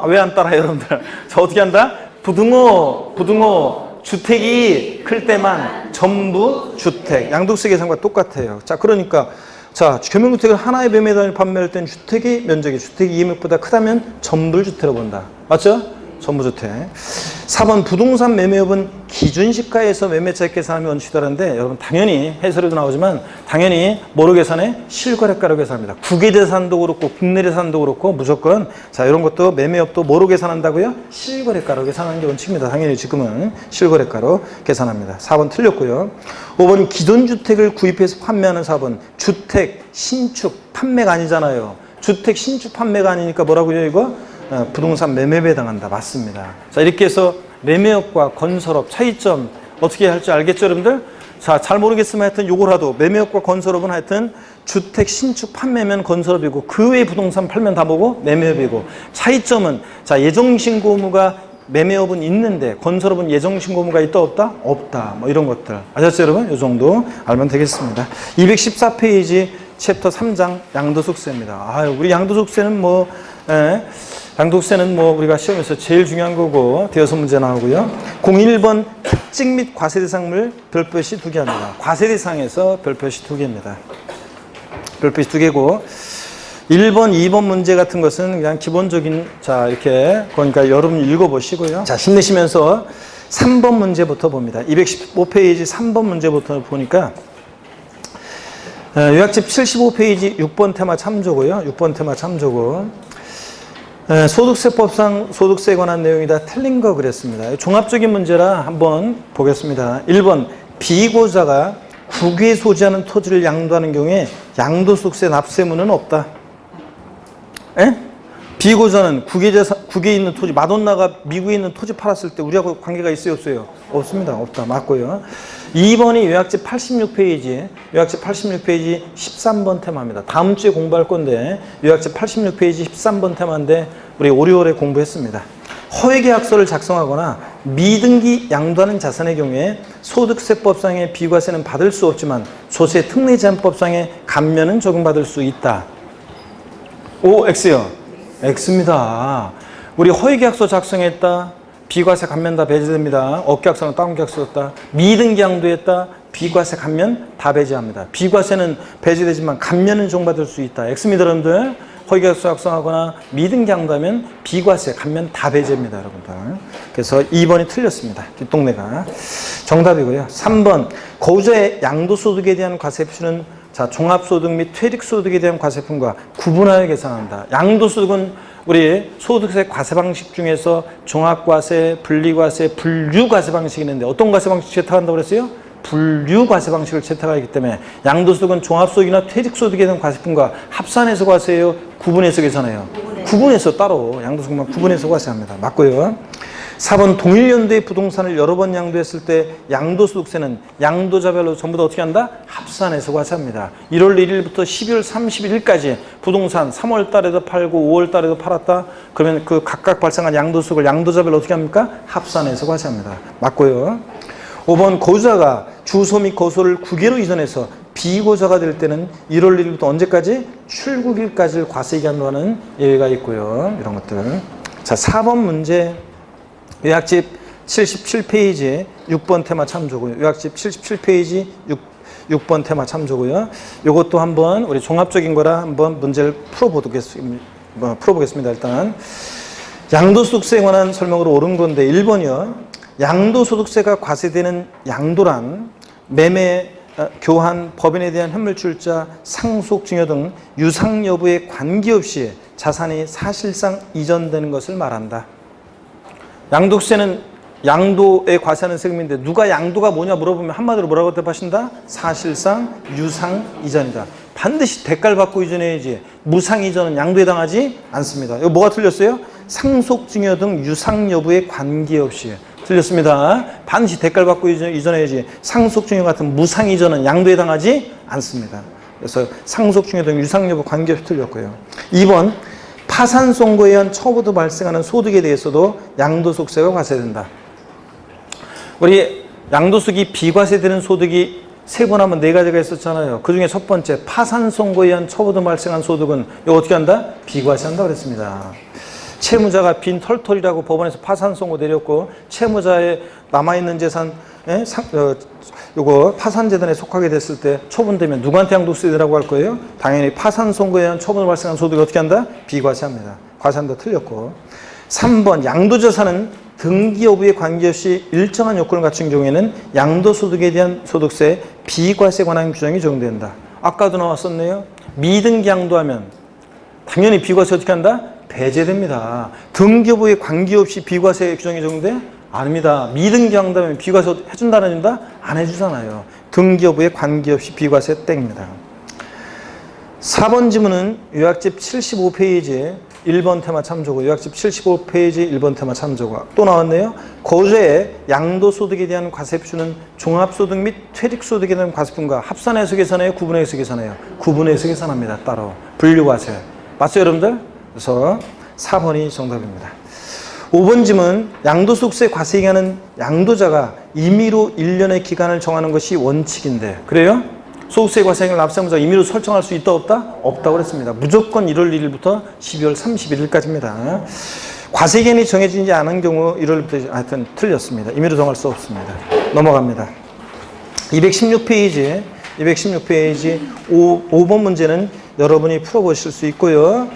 왜 안 따라요, 여러분들? 자, 어떻게 한다? 부등호. 주택이 클 때만 전부 주택. 양도세 계산과 똑같아요. 자, 그러니까, 자, 겸용주택을 하나의 매매 단위로 판매할 때는 주택의 면적이 주택 이익목보다 크다면 전부를 주택으로 본다. 맞죠? 전부주택. 4번 부동산 매매업은 기준시가에서 매매차익 계산하면 원칙이라는데 여러분 당연히 해설에도 나오지만 당연히 뭐로 계산해? 실거래가로 계산합니다. 국외대산도 그렇고 국내대산도 그렇고 무조건 자 이런 것도 매매업도 뭐로 계산한다고요? 실거래가로 계산하는 게 원칙입니다. 당연히 지금은 실거래가로 계산합니다. 4번 틀렸고요. 5번 기존주택을 구입해서 판매하는 4번 주택 신축 판매가 아니잖아요. 주택 신축 판매가 아니니까 뭐라고요 이거? 부동산 매매에 해당한다. 맞습니다. 자 이렇게 해서 매매업과 건설업 차이점 어떻게 할지 알겠죠 여러분들? 자 잘 모르겠으면 하여튼 요거라도 매매업과 건설업은 하여튼 주택 신축 판매면 건설업이고 그 외에 부동산 팔면 다 뭐고? 매매업이고 차이점은 자 예정신고 의무가 매매업은 있는데 건설업은 예정신고 의무가 있다 없다? 없다. 뭐 이런 것들 아셨죠 여러분? 요 정도 알면 되겠습니다. 214페이지 챕터 3장 양도소득세입니다. 아유 우리 양도소득세는 뭐 양도세는 뭐 우리가 시험에서 제일 중요한 거고 대여섯 문제 나오고요. 01번 특징 및 과세 대상물 별표시 2개 합니다. 과세 대상에서 별표시 2개입니다. 별표시 2개고 1번, 2번 문제 같은 것은 그냥 기본적인 자 이렇게 그러니까 여러분 읽어보시고요. 자 힘내시면서 3번 문제부터 봅니다. 215페이지 3번 문제부터 보니까 요약집 75페이지 6번 테마 참조고요. 6번 테마 참조고 소득세법상 소득세에 관한 내용이 다 틀린 거 그랬습니다. 종합적인 문제라 한번 보겠습니다. 1번 비고자가 국외에 소지하는 토지를 양도하는 경우에 양도소득세 납세의무는 없다. 에? 비고자는 국외에 있는 토지 마돈나가 미국에 있는 토지 팔았을 때 우리하고 관계가 있어요 없어요? 없습니다. 없다. 맞고요. 2번이 요약집 86페이지 요약집 86페이지 13번 테마입니다. 다음 주에 공부할 건데 요약집 86페이지 13번 테마인데 우리 5, 6월에 공부했습니다. 허위계약서를 작성하거나 미등기 양도하는 자산의 경우에 소득세법상의 비과세는 받을 수 없지만 조세 특례제한법상의 감면은 적용받을 수 있다. O, X요? X입니다. 우리 허위계약서 작성했다. 비과세 감면 다 배제됩니다. 업계약서는 다운계약서였다. 미등기 양도했다. 비과세 감면 다 배제합니다. 비과세는 배제되지만 감면은 적용받을 수 있다. X입니다 여러분들. 허위계약서 작성하거나 미등기 양도하면 비과세 감면 다 배제입니다 여러분들. 그래서 2번이 틀렸습니다. 뒷동네가. 정답이고요. 3번 거주자의 양도소득에 대한 과세표시는 자, 종합소득 및 퇴직소득에 대한 과세품과 구분하여 계산한다. 양도소득은 우리 소득세 과세 방식 중에서 종합과세, 분리과세, 분류과세 방식이 있는데 어떤 과세 방식 채택한다고 그랬어요? 분류과세 방식을 채택하기 때문에 양도소득은 종합소득이나 퇴직소득에 대한 과세품과 합산해서 과세해요? 구분해서 계산해요? 구분해서 따로 양도소득만 구분해서 과세합니다. 맞고요. 4번 동일 연도의 부동산을 여러 번 양도했을 때 양도소득세는 양도자별로 전부 다 어떻게 한다? 합산해서 과세합니다. 1월 1일부터 12월 31일까지 부동산 3월 달에도 팔고 5월 달에도 팔았다. 그러면 그 각각 발생한 양도소득을 양도자별로 어떻게 합니까? 합산해서 과세합니다. 맞고요. 5번 거주자가 주소 및 거소를 국외로 이전해서 비고자가 될 때는 1월 1일부터 언제까지? 출국일까지를 과세기한으로 예외가 있고요. 이런 것들. 자, 4번 문제. 요약집 77페이지 6번 테마 참조고요. 요약집 77페이지 6번 테마 참조고요. 이것도 한번 우리 종합적인 거라 한번 문제를 풀어보겠습니다. 일단 양도소득세에 관한 설명으로 옳은 건데 1번이요. 양도소득세가 과세되는 양도란 매매, 교환, 법인에 대한 현물출자, 상속, 증여 등 유상 여부에 관계없이 자산이 사실상 이전되는 것을 말한다. 양도세는 양도에 과세하는 세금인데 누가 양도가 뭐냐 물어보면 한마디로 뭐라고 대답하신다? 사실상 유상 이전이다. 반드시 대가를 받고 이전해야지 무상 이전은 양도에 해당하지 않습니다. 이거 뭐가 틀렸어요? 상속, 증여 등 유상 여부에 관계없이 틀렸습니다. 반드시 대가를 받고 이전해야지 상속, 증여 같은 무상 이전은 양도에 해당하지 않습니다. 그래서 상속, 증여 등 유상 여부 관계없이 틀렸고요. 2번 파산 선고에 의한 처부도 발생하는 소득에 대해서도 양도소득세가 과세된다. 우리 양도소득이 비과세되는 소득이 세 번 하면 네 가지가 있었잖아요. 그 중에 첫 번째 파산 선고에 의한 처부도 발생한 소득은 이거 어떻게 한다? 비과세한다 그랬습니다. 채무자가 빈 털털이라고 법원에서 파산 선고 내렸고 채무자의 남아있는 재산 요거 파산재단에 속하게 됐을 때 처분되면 누구한테 양도세 내라고 할 거예요? 당연히 파산 선고에 의한 처분을 발생한 소득이 어떻게 한다? 비과세합니다. 과세한다 틀렸고. 3번 양도자산은 등기 여부에 관계없이 일정한 요건을 갖춘 경우에는 양도소득에 대한 소득세 비과세에 관한 규정이 적용된다. 아까도 나왔었네요. 미등기 양도하면 당연히 비과세 어떻게 한다? 배제됩니다. 등기 여부에 관계없이 비과세 규정이 적용돼? 아닙니다. 미등기 양도하면 비과세 해준다는 입니다? 안 해주잖아요. 등기 여부에 관계없이 비과세 땡입니다. 4번 지문은 요약집 75페이지에 1번 테마 참조고, 요약집 75페이지 1번 테마 참조고 또 나왔네요. 거제에 양도소득에 대한 과세표준은 종합소득 및 퇴직소득에 대한 과세표준과 합산해서 계산해요? 구분해서 계산해요? 구분해서 계산합니다. 따로. 분류과세. 맞죠 여러분들? 그래서 4번이 정답입니다. 5번 지문 양도소득세 과세기간은 양도자가 임의로 1년의 기간을 정하는 것이 원칙인데 그래요? 소득세 과세기간을 납세자가 임의로 설정할 수 있다 없다? 없다고 그랬습니다. 무조건 1월 1일부터 12월 31일까지입니다. 과세기간이 정해지지 않은 경우 1월부터 하여튼 틀렸습니다. 임의로 정할 수 없습니다. 넘어갑니다. 216페이지 5번 문제는 여러분이 풀어보실 수 있고요.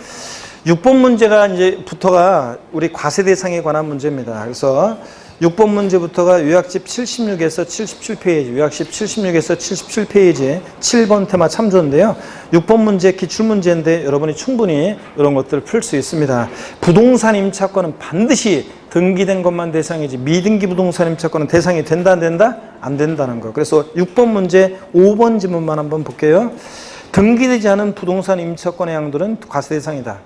6번 문제가 이제부터가 우리 과세 대상에 관한 문제입니다. 그래서 6번 문제부터가 요약집 76에서 77페이지, 요약집 76에서 77페이지 7번 테마 참조인데요. 6번 문제 기출문제인데 여러분이 충분히 이런 것들을 풀 수 있습니다. 부동산 임차권은 반드시 등기된 것만 대상이지 미등기 부동산 임차권은 대상이 된다 안 된다? 안 된다는 거. 그래서 6번 문제 5번 지문만 한번 볼게요. 등기되지 않은 부동산 임차권의 양도는 과세 대상이다.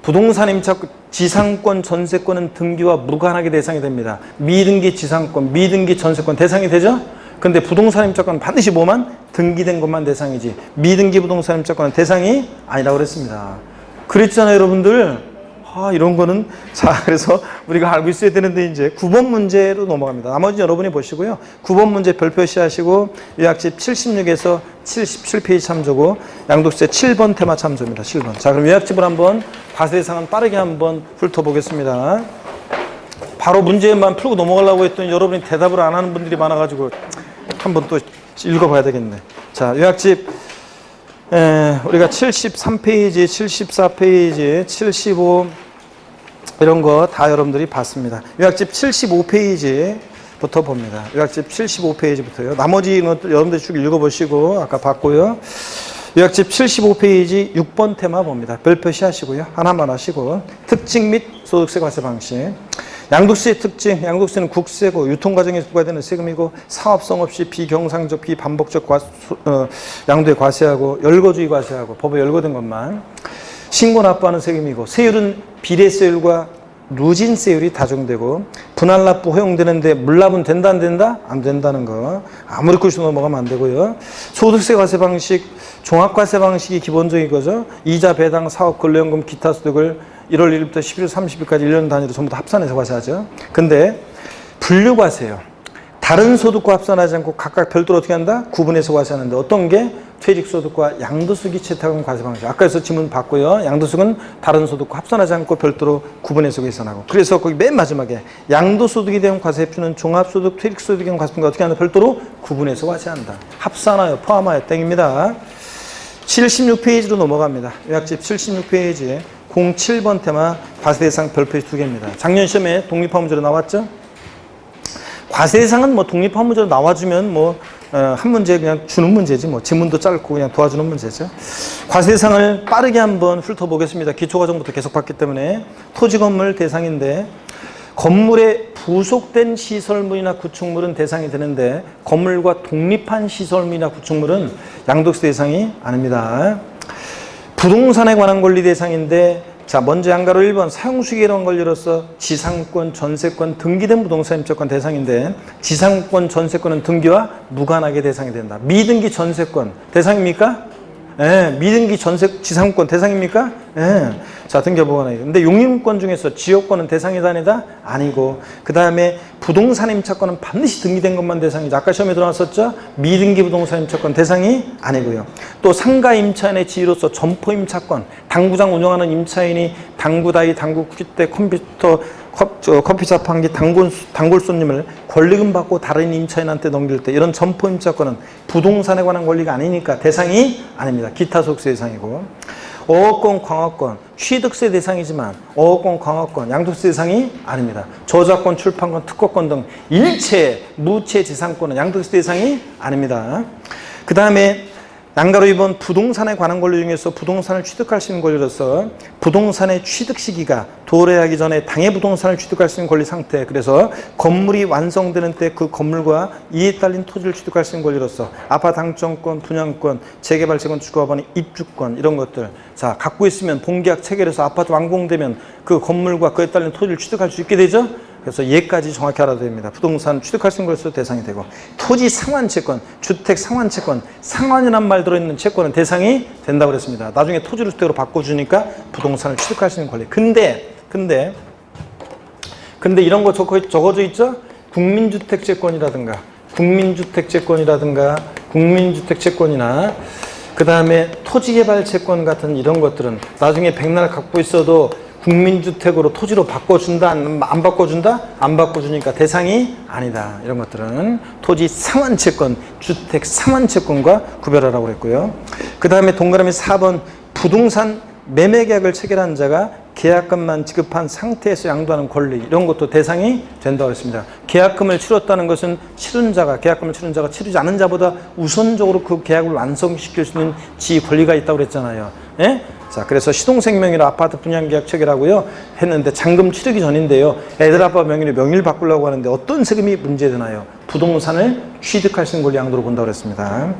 부동산 임차권, 지상권, 전세권은 등기와 무관하게 대상이 됩니다. 미등기 지상권, 미등기 전세권 대상이 되죠? 근데 부동산 임차권은 반드시 뭐만? 등기된 것만 대상이지 미등기 부동산 임차권은 대상이 아니라고 그랬습니다. 그랬잖아요 여러분들. 이런 거는 그래서 우리가 알고 있어야 되는데 이제 9번 문제로 넘어갑니다. 나머지 여러분이 보시고요. 9번 문제 별표시 하시고 요약집 76에서 77페이지 참조고 양도세 7번 테마 참조입니다. 7번. 자, 그럼 요약집을 한번 과세 대상은 빠르게 한번 훑어보겠습니다. 바로 문제만 풀고 넘어가려고 했더니 여러분이 대답을 안 하는 분들이 많아가지고 한번 또 읽어봐야 되겠네. 자, 요약집 우리가 73페이지, 74페이지, 75 이런 거 다 여러분들이 봤습니다. 요약집 75페이지부터 봅니다. 요약집 75페이지부터요. 나머지 것들 여러분들이 쭉 읽어보시고 아까 봤고요. 요약집 75페이지 6번 테마 봅니다. 별표시 하시고요. 하나만 하시고 특징 및 소득세 과세 방식. 양도세의 특징, 양도세는 국세고 유통과정에서 부과되는 세금이고 사업성 없이 비경상적, 비반복적 양도에 과세하고 열거주의 과세하고 법에 열거된 것만 신고 납부하는 세금이고 세율은 비례세율과 누진세율이 다정되고 분할 납부 허용되는데 물납은 된다 안 된다? 안 된다는 거 아무리 꿀수 넘어가면 안 되고요. 소득세 과세 방식, 종합과세 방식이 기본적인 거죠. 이자, 배당, 사업, 근로연금, 기타 소득을 1월 1일부터 11월 30일까지 1년 단위로 전부 다 합산해서 과세하죠. 근데 분류과세예요. 다른 소득과 합산하지 않고 각각 별도로 어떻게 한다? 구분해서 과세하는데 어떤 게? 퇴직소득과 양도소득이 채택한 과세 방식. 아까에서 질문 받고요. 양도소득은 다른 소득과 합산하지 않고 별도로 구분해서 계산하고. 그래서 거기 맨 마지막에 양도소득에 대한 과세표는 종합소득, 퇴직소득에 대한 과세표가 어떻게 한다? 별도로 구분해서 과세한다. 합산하여 포함하여 땡입니다. 76페이지로 넘어갑니다. 요약집 76페이지에 07번 테마 과세 대상 별표시 2개입니다. 작년 시험에 독립화 문제로 나왔죠? 과세 대상은 뭐 독립화 문제로 나와주면 뭐 한 문제 그냥 주는 문제지 뭐 지문도 짧고 그냥 도와주는 문제죠. 과세 대상을 빠르게 한번 훑어보겠습니다. 기초과정부터 계속 봤기 때문에 토지 건물 대상인데 건물에 부속된 시설물이나 구축물은 대상이 되는데 건물과 독립한 시설물이나 구축물은 양도세 대상이 아닙니다. 부동산에 관한 권리 대상인데 자 먼저 한가로 1번 사용수익에 관한 권리로서 지상권, 전세권, 등기된 부동산 임차권 대상인데 지상권, 전세권은 등기와 무관하게 대상이 된다. 미등기 전세권 대상입니까? 예, 미등기 지상권 대상입니까? 예. 자, 등기부관하게. 근데 용인권 중에서 지역권은 대상이다 아니다? 아니고. 그 다음에 부동산 임차권은 반드시 등기된 것만 대상이죠. 아까 시험에 들어왔었죠? 미등기 부동산 임차권 대상이 아니고요. 또 상가 임차인의 지위로서 점포 임차권, 당구장 운영하는 임차인이 당구다이, 당구 퀴대, 컴퓨터, 커피 자판기, 단골 손님을 권리금 받고 다른 임차인한테 넘길 때 이런 점포 임차권은 부동산에 관한 권리가 아니니까 대상이 아닙니다. 기타 소득세 대상이고. 어업권, 광업권, 취득세 대상이지만 어업권, 광업권, 양도세 대상이 아닙니다. 저작권, 출판권, 특허권 등 일체, 무체 재산권은 양도세 대상이 아닙니다. 그 다음에 난가로 2번 부동산에 관한 권리 중에서 부동산을 취득할 수 있는 권리로서 부동산의 취득 시기가 도래하기 전에 당해 부동산을 취득할 수 있는 권리 상태, 그래서 건물이 완성되는 때 그 건물과 이에 딸린 토지를 취득할 수 있는 권리로서 아파트 당첨권, 분양권, 재개발채권, 주거법원의 입주권 이런 것들 자 갖고 있으면 본계약 체결해서 아파트 완공되면 그 건물과 그에 딸린 토지를 취득할 수 있게 되죠. 그래서 얘까지 정확히 알아야 됩니다. 부동산 취득할 수 있는 것으로 대상이 되고 토지 상환채권, 주택 상환채권, 상환이란 말 들어있는 채권은 대상이 된다고 그랬습니다. 나중에 토지를 주택으로 바꿔주니까 부동산을 취득할 수 있는 권리. 근데 이런 거 적어져 있죠? 국민주택채권이라든가 국민주택채권이나 그 다음에 토지개발채권 같은 이런 것들은 나중에 백날 갖고 있어도 국민주택으로 토지로 바꿔준다? 안 바꿔준다? 안 바꿔주니까 대상이 아니다. 이런 것들은 토지 상환채권, 주택 상환채권과 구별하라고 그랬고요. 그 다음에 동그라미 4번 부동산 매매계약을 체결한 자가 계약금만 지급한 상태에서 양도하는 권리 이런 것도 대상이 된다고 했습니다. 계약금을 치렀다는 것은 계약금을 치른 자가 치르지 않은 자보다 우선적으로 그 계약을 완성시킬 수 있는 지 권리가 있다고 그랬잖아요. 예? 자, 그래서 시동생 명의로 아파트 분양계약 체결하고요 했는데 잔금 치르기 전인데요. 애들 아빠 명의로 명의를 바꾸려고 하는데 어떤 세금이 문제되나요? 부동산을 취득할 수 있는 권리 양도로 본다고 그랬습니다.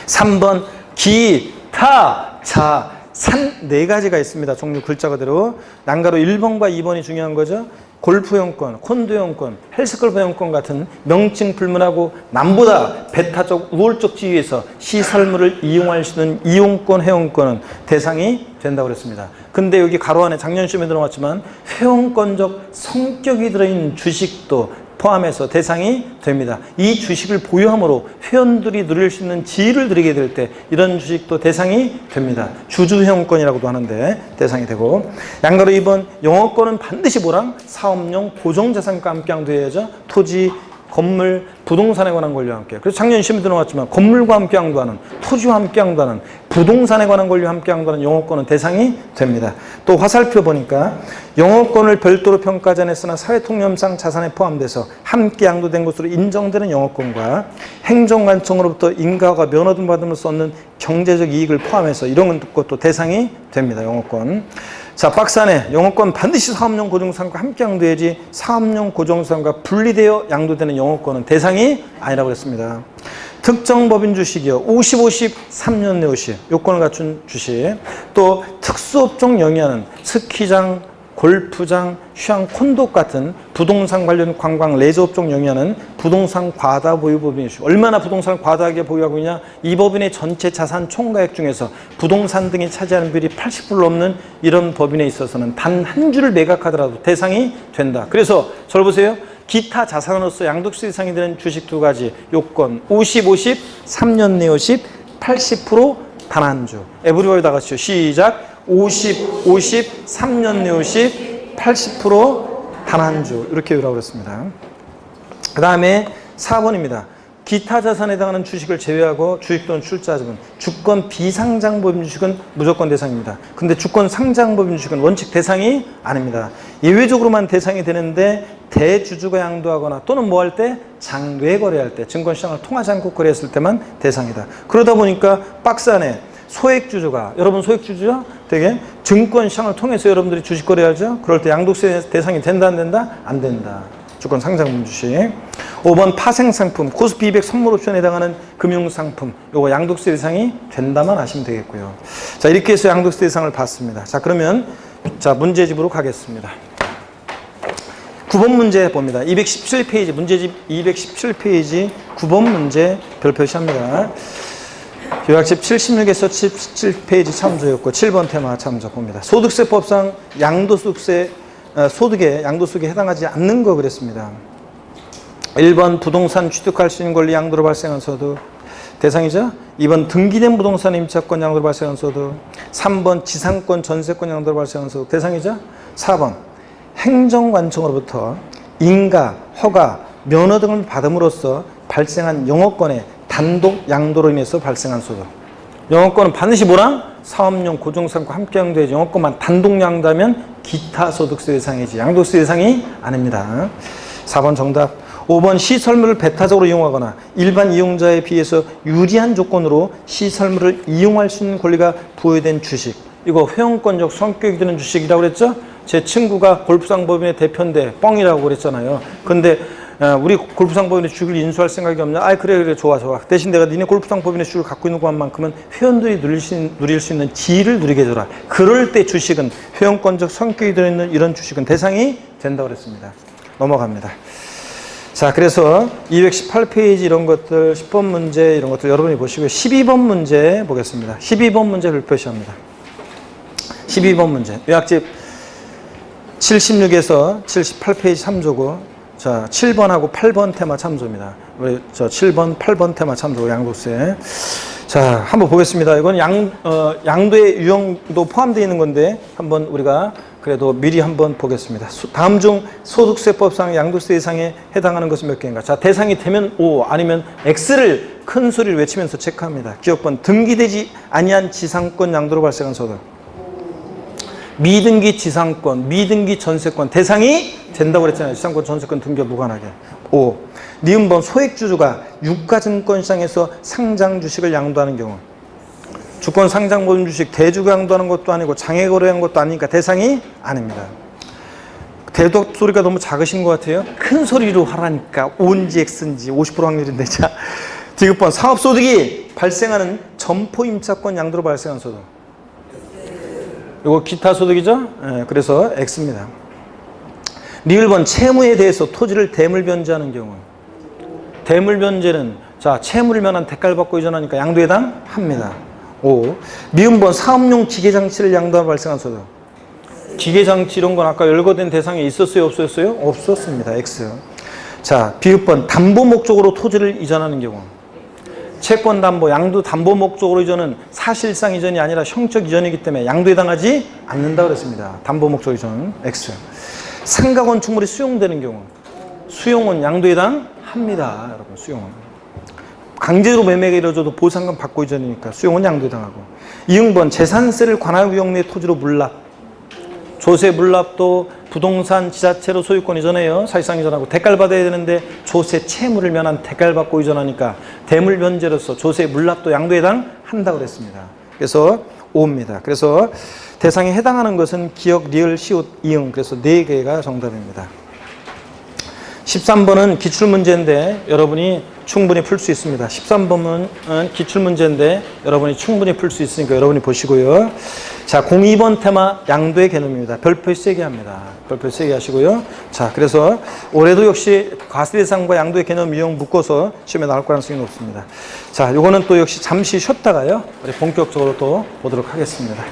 3번 기타 자 산 네 가지가 있습니다. 종류 글자 그대로. 난가로 1번과 2번이 중요한 거죠. 골프용권, 콘도용권, 헬스클럽용권 같은 명칭 불문하고 남보다 배타적 우월적 지위에서 시설물을 이용할 수 있는 이용권, 회원권은 대상이 된다고 그랬습니다. 근데 여기 가로 안에 작년 시험에 들어왔지만 회원권적 성격이 들어있는 주식도 포함해서 대상이 됩니다. 이 주식을 보유함으로 회원들이 누릴 수 있는 지위를 누리게 될 때 이런 주식도 대상이 됩니다. 주주회원권이라고도 하는데 대상이 되고 양가로 2번 영업권은 반드시 뭐랑? 사업용 고정자산과 함께 양도해야죠. 토지, 건물, 부동산에 관한 권리와 함께. 그래서 작년 시험에 들어왔지만 건물과 함께 양도하는, 토지와 함께 양도하는, 부동산에 관한 권리와 함께 양도하는 영업권은 대상이 됩니다. 또 화살표 보니까 영업권을 별도로 평가하지 않았으나 사회통념상 자산에 포함돼서 함께 양도된 것으로 인정되는 영업권과 행정관청으로부터 인가가 면허 등 받음으로써 얻는 경제적 이익을 포함해서 이런 것도 대상이 됩니다. 영업권. 자, 박스 안에 영업권 반드시 사업용 고정자산과 함께 양도해야지 사업용 고정자산과 분리되어 양도되는 영업권은 대상이 아니라고 했습니다. 특정 법인 주식이요. 50, 50, 3년 내 50. 요건을 갖춘 주식. 또 특수업종 영위하는 스키장, 골프장, 휴양, 콘도 같은 부동산 관련 관광, 레저업종 영위하는 부동산 과다 보유 법인의 주식. 얼마나 부동산을 과다하게 보유하고 있냐? 이 법인의 전체 자산 총가액 중에서 부동산 등이 차지하는 비율이 80% 넘는 이런 법인에 있어서는 단 한 주를 매각하더라도 대상이 된다. 그래서 저를 보세요. 기타 자산으로서 양도세 대상이 되는 주식 두 가지 요건 50, 50, 3년 내 50, 80% 단 한 주. 에브리바디 다 같이요. 시작. 50, 50, 3년 내 50, 80% 단 한 주. 이렇게 외우라고 그랬습니다. 그 다음에 4번입니다. 기타 자산에 해당하는 주식을 제외하고 주식 또는 출자자분, 주권 비상장법인 주식은 무조건 대상입니다. 근데 주권 상장법인 주식은 원칙 대상이 아닙니다. 예외적으로만 대상이 되는데 대주주가 양도하거나 또는 뭐 할 때 장외 거래할 때 증권시장을 통하지 않고 거래했을 때만 대상이다. 그러다 보니까 박스 안에 소액주주가, 여러분 소액주주죠? 되게 증권시장을 통해서 여러분들이 주식 거래하죠? 그럴 때 양도세 대상이 된다 안 된다? 안 된다. 주권 상장분 주식. 5번 파생상품, 코스피 200 선물 옵션에 해당하는 금융상품. 요거 양도세 대상이 된다만 하시면 되겠고요. 자, 이렇게 해서 양도세 대상을 봤습니다. 자, 그러면 자, 문제집으로 가겠습니다. 9번 문제 봅니다. 217페이지, 문제집 217페이지 9번 문제 별표시합니다. 요약집 76에서 77페이지 참조였고 7번 테마 참조 봅니다. 소득세법상 양도소득세 소득에 양도소득에 해당하지 않는 거 그랬습니다. 1번 부동산 취득할 수 있는 권리 양도로 발생한 소득 대상이죠. 2번 등기된 부동산 임차권 양도로 발생한 소득. 3번 지상권 전세권 양도로 발생한 소득 대상이죠. 4번 행정관청으로부터 인가, 허가, 면허 등을 받음으로써 발생한 영업권의 단독 양도로 인해서 발생한 소득. 영업권은 반드시 뭐랑? 사업용 고정상과 함께 양도해야지. 영업권만 단독 양도하면 기타 소득세 대상이지 양도세 대상이 아닙니다. 4번 정답. 5번 시설물을 배타적으로 이용하거나 일반 이용자에 비해서 유리한 조건으로 시설물을 이용할 수 있는 권리가 부여된 주식. 이거 회원권적 성격이 드는 주식이라고 그랬죠? 제 친구가 골프상법인의 대표인데 뻥이라고 그랬잖아요. 근데 우리 골프상법인의 주식을 인수할 생각이 없냐? 그래 좋아. 대신 내가 니네 골프상법인의 주식을 갖고 있는 것만큼은 회원들이 누릴 수 있는 지위를 누리게 해줘라. 그럴 때 주식은 회원권적 성격이 들어있는 이런 주식은 대상이 된다고 그랬습니다. 넘어갑니다. 자, 그래서 218페이지 이런 것들 10번 문제 이런 것들 여러분이 보시고요. 12번 문제 보겠습니다. 12번 문제 별표시합니다. 12번 문제 요약집 76에서 78페이지 참조고, 자 7번하고 8번 테마 참조입니다. 우리 저 7번 8번 테마 참조 양도세. 자 한번 보겠습니다. 이건 양도의 유형도 포함되어 있는 건데 한번 우리가 그래도 미리 한번 보겠습니다. 다음 중 소득세법상 양도세 대상에 해당하는 것은 몇 개인가? 자, 대상이 되면 O 아니면 X를 큰 소리를 외치면서 체크합니다. 기억번 등기되지 아니한 지상권 양도로 발생한 소득. 미등기 지상권, 미등기 전세권 대상이 된다고 그랬잖아요. 지상권, 전세권 등기와 무관하게. O. 니은번 소액주주가 유가증권시장에서 상장 주식을 양도하는 경우. 주권 상장 모든 주식 대주가 양도하는 것도 아니고 장외 거래한 것도 아니니까 대상이 아닙니다. 대독 소리가 너무 작으신 것 같아요. 큰 소리로 하라니까 O인지 X인지 50% 확률인데. 자, 디귿번 사업소득이 발생하는 점포임차권 양도로 발생한 소득. 이거 기타 소득이죠? 네, 그래서 X입니다. 리을번 채무에 대해서 토지를 대물 변제하는 경우. 대물 변제는 자 채무를 면한 대가를 받고 이전하니까 양도 해당합니다. 5. 미음번 사업용 기계장치를 양도하면 발생한 소득. 기계장치 이런 건 아까 열거된 대상에 있었어요? 없었어요? 없었습니다. X. 자, 비읍번 담보 목적으로 토지를 이전하는 경우. 채권 담보, 양도 담보 목적으로 이전은 사실상 이전이 아니라 형적 이전이기 때문에 양도에 해당하지 않는다고 그랬습니다. 담보 목적 이전. X. 상가 건축물이 수용되는 경우. 수용은 양도에 해당합니다. 여러분, 수용은. 강제로 매매가 이루어져도 보상금 받고 이전이니까 수용은 양도에 해당하고. 이응번 재산세를 관할구역 내 토지로 물납. 조세 물납도 부동산 지자체로 소유권 이전해요. 사실상 이전하고 대가를 받아야 되는데 조세 채무를 면한 대가를 받고 이전하니까 대물 변제로서 조세 물납도 양도에 해당한다고 그랬습니다. 그래서 5입니다. 그래서 대상에 해당하는 것은 기역, 리을, 시옷, 이응. 그래서 4개가 정답입니다. 13번은 기출문제인데 여러분이 충분히 풀 수 있습니다. 13번은 기출문제인데 여러분이 충분히 풀 수 있으니까 여러분이 보시고요. 자, 02번 테마 양도의 개념입니다. 별표 세게 합니다. 별표 세게 하시고요. 자, 그래서 올해도 역시 과세대상과 양도의 개념 유형 묶어서 시험에 나올 가능성이 높습니다. 자, 요거는 또 역시 잠시 쉬었다가요. 우리 본격적으로 또 보도록 하겠습니다.